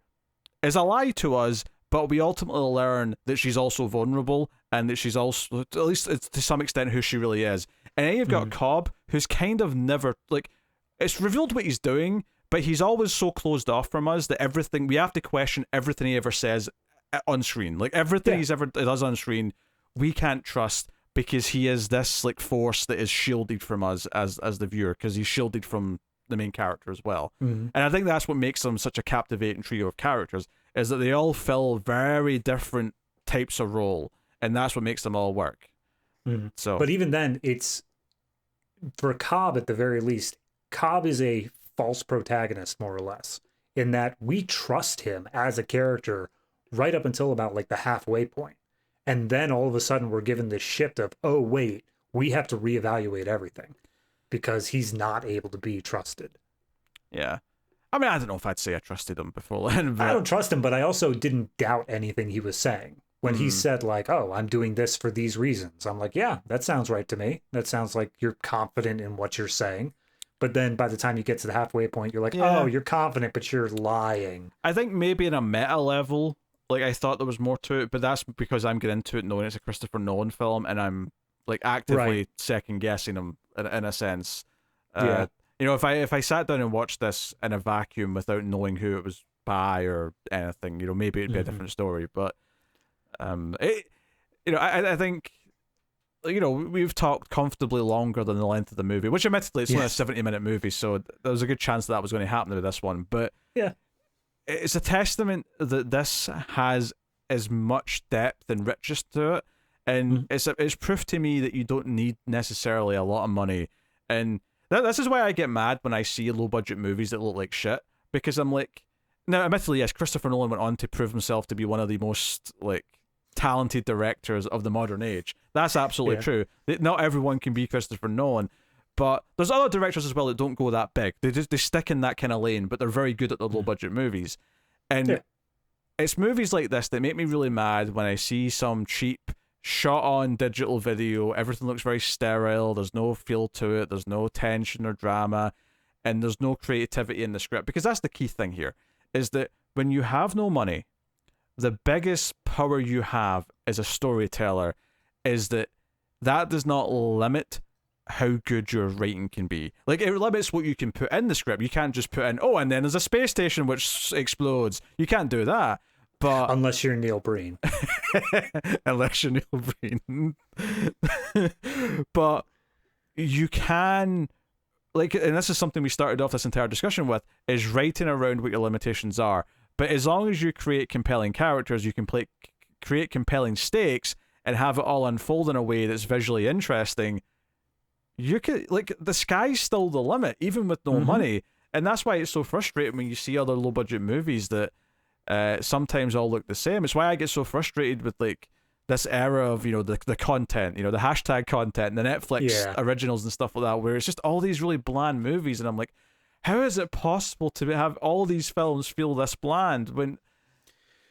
is a lie to us, but we ultimately learn that she's also vulnerable, and that she's also, at least to some extent, who she really is. And then you've got Cobb, who's kind of never, like, it's revealed what he's doing, but he's always so closed off from us that we have to question everything he ever says on screen. Like, everything he's ever does on screen, we can't trust, because he is this, like, force that is shielded from us as the viewer, because he's shielded from the main character as well. And I think that's what makes them such a captivating trio of characters, is that they all fill very different types of role, and that's what makes them all work. So, but even then, it's, for Cobb at the very least, Cobb is a false protagonist, more or less, in that we trust him as a character right up until about like the halfway point. And then all of a sudden we're given this shift of, oh, wait, we have to reevaluate everything because he's not able to be trusted. Yeah. I mean, I don't know if I'd say I trusted him before then. But... I don't trust him, but I also didn't doubt anything he was saying. When he said, like, oh, I'm doing this for these reasons, I'm like, yeah, that sounds right to me. That sounds like you're confident in what you're saying. But then by the time you get to the halfway point, you're like, oh, you're confident, but you're lying. I think maybe in a meta level, like, I thought there was more to it, but that's because I'm getting into it knowing it's a Christopher Nolan film, and I'm, like, actively second-guessing him in a sense. You know, if I sat down and watched this in a vacuum without knowing who it was by or anything, you know, maybe it'd be a different story. But, you know, I think, you know, we've talked comfortably longer than the length of the movie, which admittedly it's only a 70-minute movie, so there was a good chance that was going to happen with this one. But it's a testament that this has as much depth and richness to it, and it's proof to me that you don't need necessarily a lot of money. And this is why I get mad when I see low budget movies that look like shit, because I'm like, now admittedly, yes, Christopher Nolan went on to prove himself to be one of the most like talented directors of the modern age. That's absolutely true. Not everyone can be Christopher Nolan, but there's other directors as well that don't go that big. They stick in that kind of lane, but they're very good at the low budget movies. And it's movies like this that make me really mad when I see some cheap shot on digital video. Everything looks very sterile. There's no feel to it. There's no tension or drama, and there's no creativity in the script. Because that's the key thing here, is that when you have no money, the biggest power you have as a storyteller is that does not limit how good your writing can be. Like, it limits what you can put in the script. You can't just put in, oh, and then there's a space station which explodes. You can't do that. But unless you're Neil Breen. Unless you're Neil Breen. But you can, like, and this is something we started off this entire discussion with, is writing around what your limitations are. But as long as you create compelling characters, you can create compelling stakes and have it all unfold in a way that's visually interesting. You could, like, the sky's still the limit, even with no money. And that's why it's so frustrating when you see other low budget movies that sometimes all look the same. It's why I get so frustrated with like this era of, you know, the content, you know, the hashtag content, the Netflix originals and stuff like that, where it's just all these really bland movies, and I'm like, how is it possible to have all these films feel this bland when,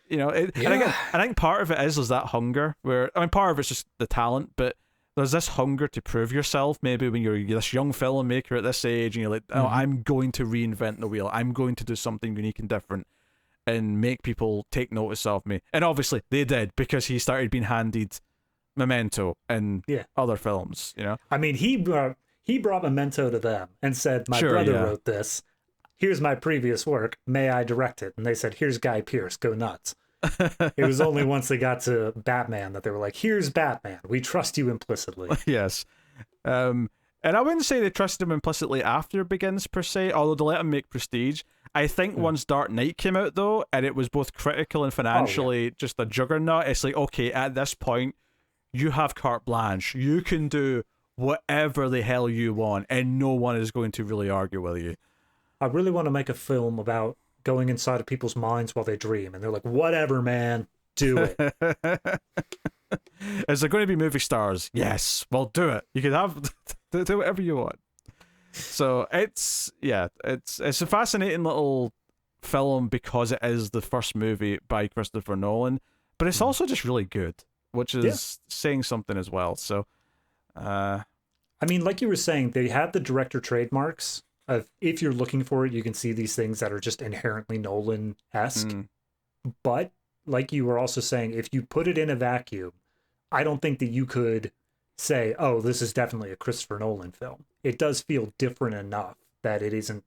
you know, and again, I think part of it is that hunger, where, I mean, part of it's just the talent, but there's this hunger to prove yourself, maybe when you're this young filmmaker at this age, and you're like, oh, I'm going to reinvent the wheel. I'm going to do something unique and different and make people take notice of me. And obviously they did, because he started being handed Memento and other films, you know? I mean, he brought Memento to them and said, my brother wrote this. Here's my previous work. May I direct it? And they said, here's Guy Pearce. Go nuts. It was only once they got to Batman that they were like, here's Batman. We trust you implicitly. Yes. And I wouldn't say they trusted him implicitly after Begins, per se, although they let him make Prestige. I think once Dark Knight came out, though, and it was both critical and financially just a juggernaut, it's like, okay, at this point, you have carte blanche. You can do whatever the hell you want, and no one is going to really argue with you. I really want to make a film about going inside of people's minds while they dream, and they're like, whatever, man, do it. Is there going to be movie stars? Yes. Well, do it. You can have do whatever you want. So it's a fascinating little film because it is the first movie by Christopher Nolan, but it's also just really good, which is saying something as well. So I mean, like you were saying, they had the director trademarks of, if you're looking for it, you can see these things that are just inherently Nolan-esque. But like you were also saying, if you put it in a vacuum, I don't think that you could say, oh, this is definitely a Christopher Nolan film. It does feel different enough that it isn't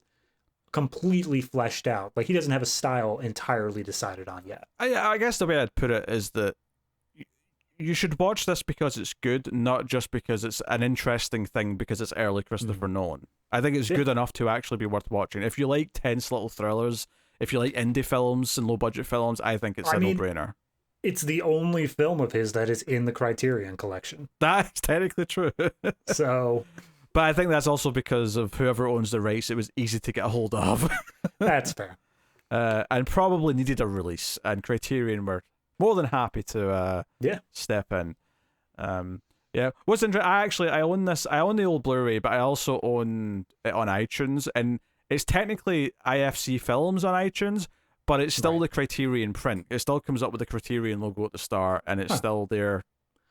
completely fleshed out. Like, he doesn't have a style entirely decided on yet. I guess the way I'd put it is that you should watch this because it's good, not just because it's an interesting thing because it's early Christopher Nolan. I think it's good enough to actually be worth watching. If you like tense little thrillers, if you like indie films and low-budget films, I think it's a no-brainer. It's the only film of his that is in the Criterion Collection. That's technically true. So... But I think that's also because of whoever owns the rights, it was easy to get a hold of. That's fair. And probably needed a release, and Criterion were more than happy to step in. What's interesting, I own this. I own the old Blu-ray, but I also own it on iTunes, and it's technically IFC Films on iTunes, but it's still the Criterion print. It still comes up with the Criterion logo at the start, and it's still their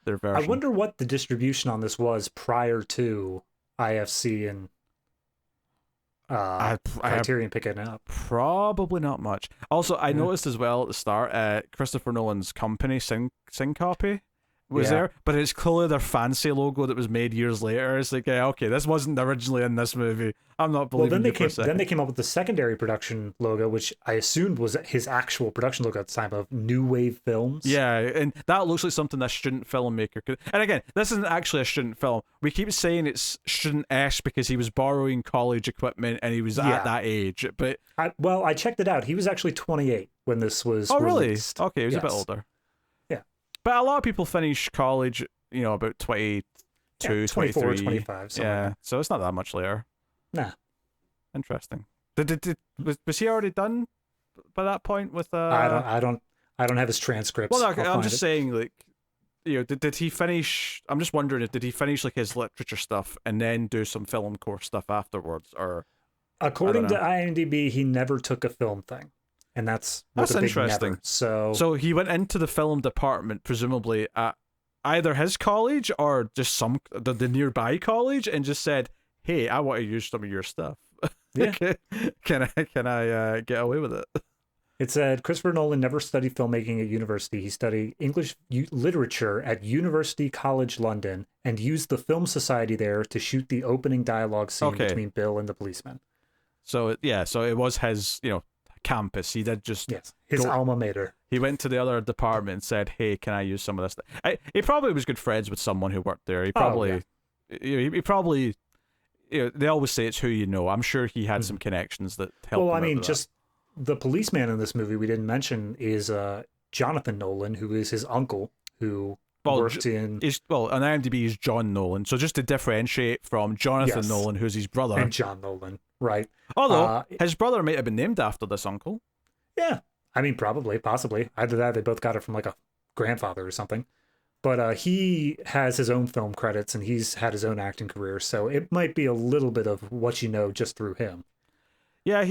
version. I wonder what the distribution on this was prior to IFC and Criterion picking it up. Probably not much. Also, I noticed as well at the start, Christopher Nolan's company, Syncopy, was there, but it's clearly their fancy logo that was made years later. It's like, okay, this wasn't originally in this movie. I'm not believing then they came up with the secondary production logo, which I assumed was his actual production logo at the time, of New Wave Films. Yeah, and that looks like something a student filmmaker could. And again, this isn't actually a student film. We keep saying it's student-esque because he was borrowing college equipment and he was at that age. But I checked it out. He was actually 28 when this was released. Okay, he was a bit older. But a lot of people finish college, about 22, 24, 23. 25. So it's not that much later. Nah. Interesting. Was he already done by that point with I don't have his transcripts. Well, no, I'm just saying, like, did he finish? I'm just wondering if did he finish like his literature stuff and then do some film course stuff afterwards, or according to IMDb, he never took a film thing, and that's interesting. Never. So he went into the film department, presumably at either his college or just the nearby college, and just said, "Hey, I want to use some of your stuff. Yeah, can I get away with it?" It said Christopher Nolan never studied filmmaking at university. He studied English literature at University College London and used the Film Society there to shoot the opening dialogue scene between Bill and the policeman. So it was his, campus. He did just his alma mater. He went to the other department and said, "Hey, can I use some of this?" He probably was good friends with someone who worked there. He probably, he probably, they always say it's who you know. I'm sure he had some connections that helped. Well, I mean, just the policeman in this movie we didn't mention is Jonathan Nolan, who is his uncle, who worked in... on IMDb, he's John Nolan. So just to differentiate from Jonathan Nolan, who's his brother. And John Nolan, right. Although, his brother might have been named after this uncle. Yeah. I mean, possibly. Either that, they both got it from like a grandfather or something. But he has his own film credits, and he's had his own acting career, so it might be a little bit of what you know just through him. Yeah,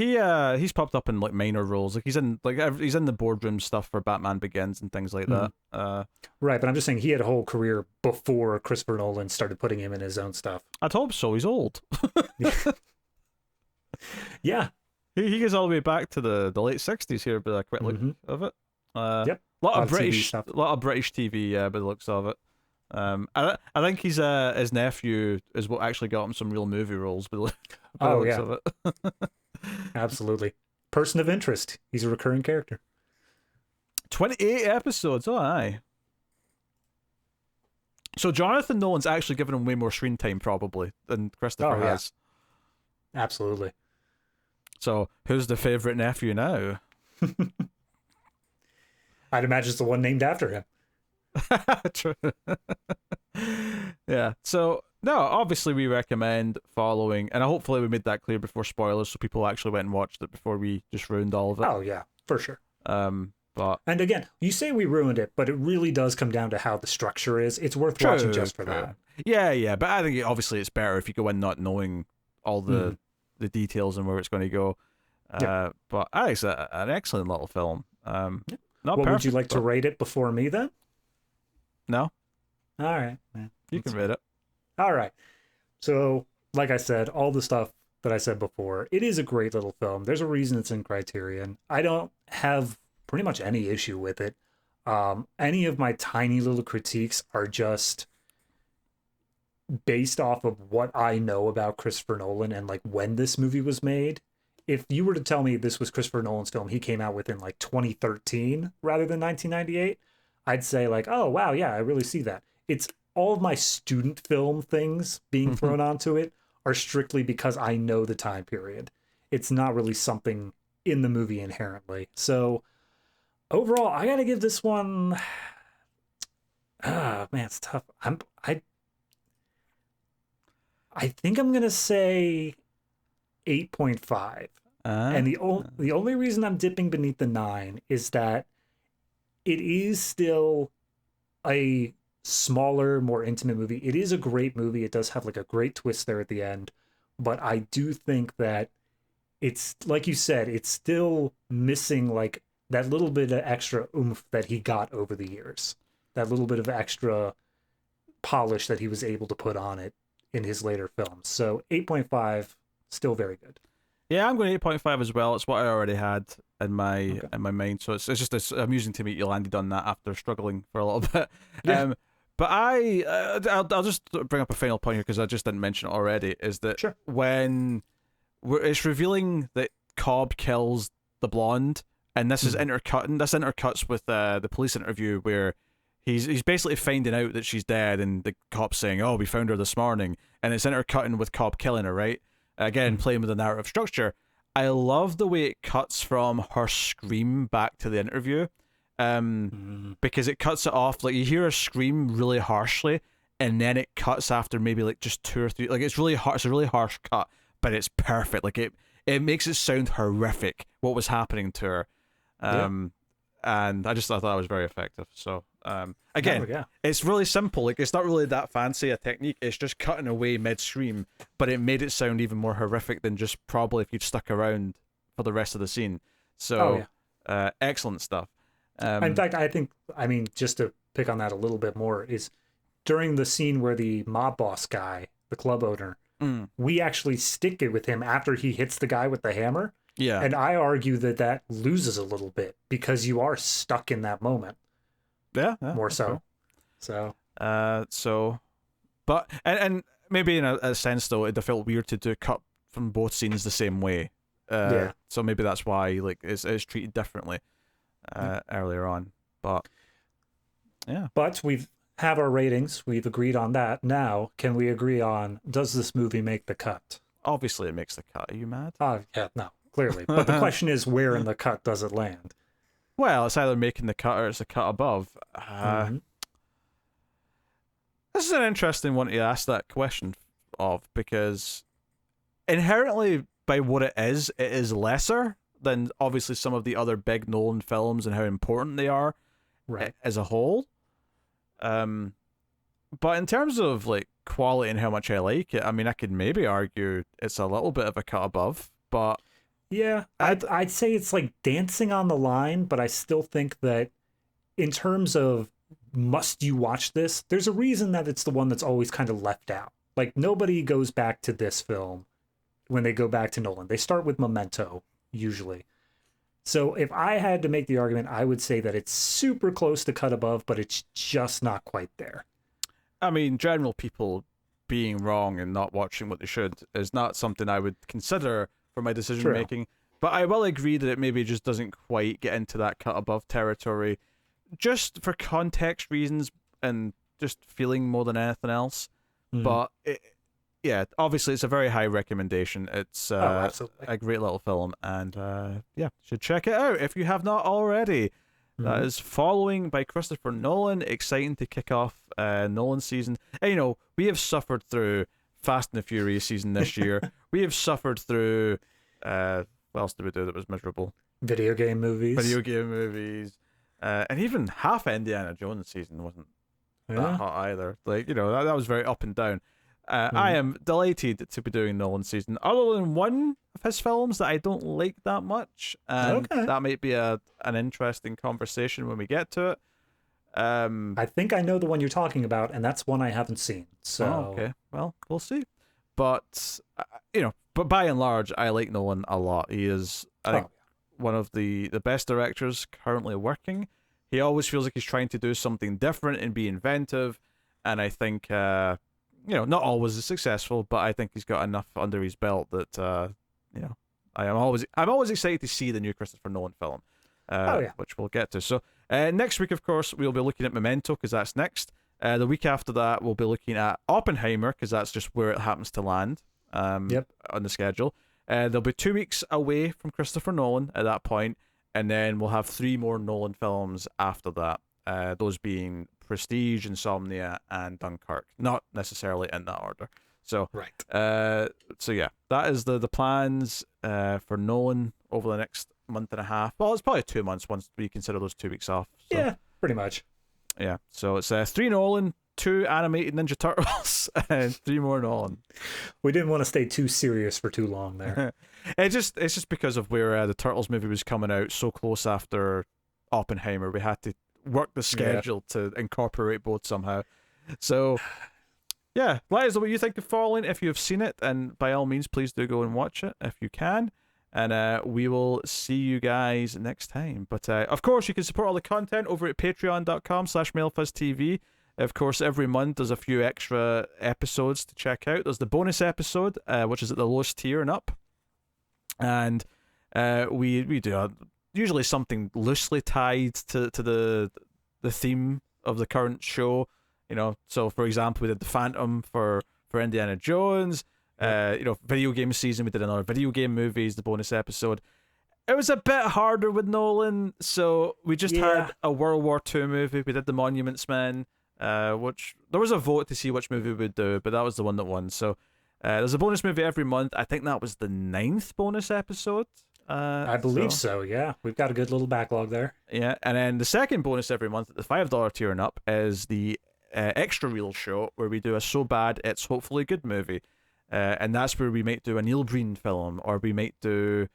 he's popped up in like minor roles. Like he's in the boardroom stuff for Batman Begins and things like that. Right, but I'm just saying he had a whole career before Christopher Nolan started putting him in his own stuff. I'd hope so. He's old. Yeah, he goes all the way back to the late '60s here, but a quick look of it. Yep, a lot of British TV. By the looks of it. I think his nephew is what actually got him some real movie roles. By the looks of it. Absolutely. Person of interest. He's a recurring character. 28 episodes. Oh, aye. So Jonathan Nolan's actually given him way more screen time probably than Christopher has. Absolutely. So who's the favorite nephew now? I'd imagine it's the one named after him. True. Yeah. So no, obviously we recommend following, and hopefully we made that clear before spoilers, so people actually went and watched it before we just ruined all of it. Oh yeah, for sure. But and again, you say we ruined it, but it really does come down to how the structure is. It's worth watching just for that. Yeah, but I think obviously it's better if you go in not knowing all the details and where it's going to go. But I think it's an excellent little film. Not what perfect, would you like to rate it before me then? No. All right, man. You can rate it. All right. So, like I said, all the stuff that I said before, it is a great little film. There's a reason it's in Criterion. I don't have pretty much any issue with it. Any of my tiny little critiques are just based off of what I know about Christopher Nolan and like when this movie was made. If you were to tell me this was Christopher Nolan's film, he came out within like 2013 rather than 1998, I'd say like, oh, wow, yeah, I really see that. It's all of my student film things being thrown onto it are strictly because I know the time period. It's not really something in the movie inherently. So overall, I got to give this one... man, it's tough. I think I'm going to say 8.5. And the only reason I'm dipping beneath the 9 is that it is still a smaller, more intimate movie. It is a great movie. It does have like a great twist there at the end. But I do think that it's, like you said, it's still missing like that little bit of extra oomph that he got over the years. That little bit of extra polish that he was able to put on it in his later films. So 8.5, still very good. Yeah, I'm going 8.5 as well. It's what I already had in my mind. So it's amusing to me you landed on that after struggling for a little bit. Yeah. But I'll just bring up a final point here because I just didn't mention it already, is that when it's revealing that Cobb kills the blonde, and this is intercuts with the police interview where he's basically finding out that she's dead, and the cop's saying, "Oh, we found her this morning," and it's intercutting with Cobb killing her, right? Again, playing with the narrative structure. I love the way it cuts from her scream back to the interview. Because it cuts it off, like you hear her scream really harshly, and then it cuts after maybe like just 2 or 3, like it's really harsh, it's a really harsh cut, but it's perfect. Like it makes it sound horrific what was happening to her. And I just thought that was very effective. So again, it's really simple. Like, it's not really that fancy a technique. It's just cutting away mid-scream, but it made it sound even more horrific than just probably if you'd stuck around for the rest of the scene. So excellent stuff. In fact, I mean, just to pick on that a little bit more, is during the scene where the mob boss guy, the club owner, we actually stick it with him after he hits the guy with the hammer. Yeah. And I argue that loses a little bit because you are stuck in that moment. Yeah. More so. Okay. But maybe in a sense though, it felt weird to do cut from both scenes the same way. So maybe that's why like it's treated differently earlier on. But yeah. But we've have our ratings. We've agreed on that. Now, can we agree on, does this movie make the cut? Obviously, it makes the cut. Are you mad? Yeah, no, clearly. But the question is, where in the cut does it land? Well, it's either making the cut or it's a cut above. This is an interesting one to ask that question of, because inherently, by what it is lesser than obviously some of the other big Nolan films and how important they are as a whole. But in terms of like quality and how much I like it, I mean, I could maybe argue it's a little bit of a cut above, but yeah, I'd say it's like dancing on the line, but I still think that in terms of must you watch this, there's a reason that it's the one that's always kind of left out. Like, nobody goes back to this film when they go back to Nolan. They start with Memento, usually. So if I had to make the argument, I would say that it's super close to cut above, but it's just not quite there. I mean, general people being wrong and not watching what they should is not something I would consider for my decision making. But I will agree that it maybe just doesn't quite get into that cut above territory, just for context reasons and just feeling more than anything else. But yeah, obviously it's a very high recommendation. It's a great little film, and yeah, should check it out if you have not already. That is Following by Christopher Nolan. Exciting to kick off Nolan season. And, you know, we have suffered through Fast and the Furious season this year. We have suffered through what else did we do that was miserable? Video game movies. And even half Indiana Jones season wasn't that hot either. Like, you know, that was very up and down. I am delighted to be doing Nolan season, other than one of his films that I don't like that much, and that might be an interesting conversation when we get to it. I think I know the one you're talking about, and that's one I haven't seen. So okay, well, we'll see. But you know, but by and large, I like Nolan a lot. He is, I think, one of the best directors currently working. He always feels like he's trying to do something different and be inventive, and I think you know, not always successful, but I think he's got enough under his belt that you know, I'm always excited to see the new Christopher Nolan film, which we'll get to. So next week, of course, we'll be looking at Memento, because that's next. The week after that, we'll be looking at Oppenheimer, because that's just where it happens to land on the schedule. There'll be 2 weeks away from Christopher Nolan at that point, and then we'll have 3 more Nolan films after that. Those being Prestige, Insomnia, and Dunkirk. Not necessarily in that order. So so yeah, that is the plans for Nolan over the next month and a half. Well, it's probably 2 months once we consider those 2 weeks off. So, yeah, pretty much. Yeah, so it's 3 Nolan, 2 animated Ninja Turtles, and 3 more Nolan. We didn't want to stay too serious for too long there. It's just because of where the Turtles movie was coming out so close after Oppenheimer. We had to work the schedule to incorporate both somehow. So yeah, let us know what you think of Following if you have seen it, and by all means, please do go and watch it if you can. And we will see you guys next time. But of course, you can support all the content over at patreon.com/MailFuzzTV. Of course, every month there's a few extra episodes to check out. There's the bonus episode, which is at the lowest tier and up. And we do usually something loosely tied to the theme of the current show. You know, so for example, we did the Phantom for Indiana Jones. You know, video game season, we did another video game movies, the bonus episode. It was a bit harder with Nolan, so we just had a World War II movie. We did the Monuments Men, which there was a vote to see which movie we'd do, but that was the one that won. So There's a bonus movie every month. I think that was the 9th bonus episode. I believe so. Yeah, we've got a good little backlog there. Yeah, and then the second bonus every month at the $5 tier and up is the extra reel show where we do a so bad it's hopefully good movie, and that's where we might do a Neil Breen film, or we might do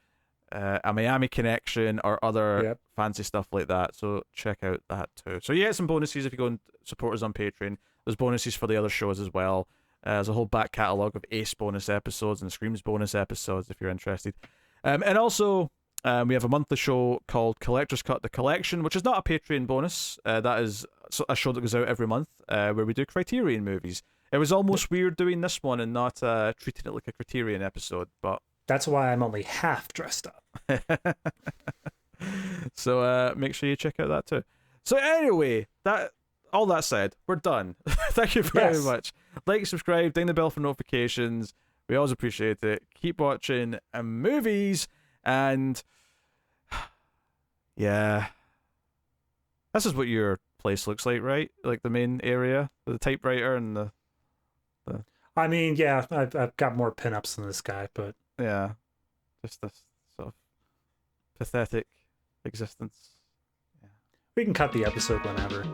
a Miami Connection or other fancy stuff like that. So check out that too. So you get some bonuses if you go and support us on Patreon. There's bonuses for the other shows as well. There's a whole back catalogue of Ace bonus episodes and Screams bonus episodes if you're interested. And also, we have a monthly show called Collector's Cut The Collection, which is not a Patreon bonus. That is a show that goes out every month where we do Criterion movies. It was almost weird doing this one and not treating it like a Criterion episode, but... That's why I'm only half dressed up. So make sure you check out that too. So anyway, all that said, we're done. Thank you very much. Like, subscribe, ding the bell for notifications. We always appreciate it. Keep watching movies, and yeah, this is what your place looks like, right? Like the main area, the typewriter and the. I mean, yeah, I've got more pinups than this guy, but yeah, just this sort of pathetic existence. Yeah. We can cut the episode whenever.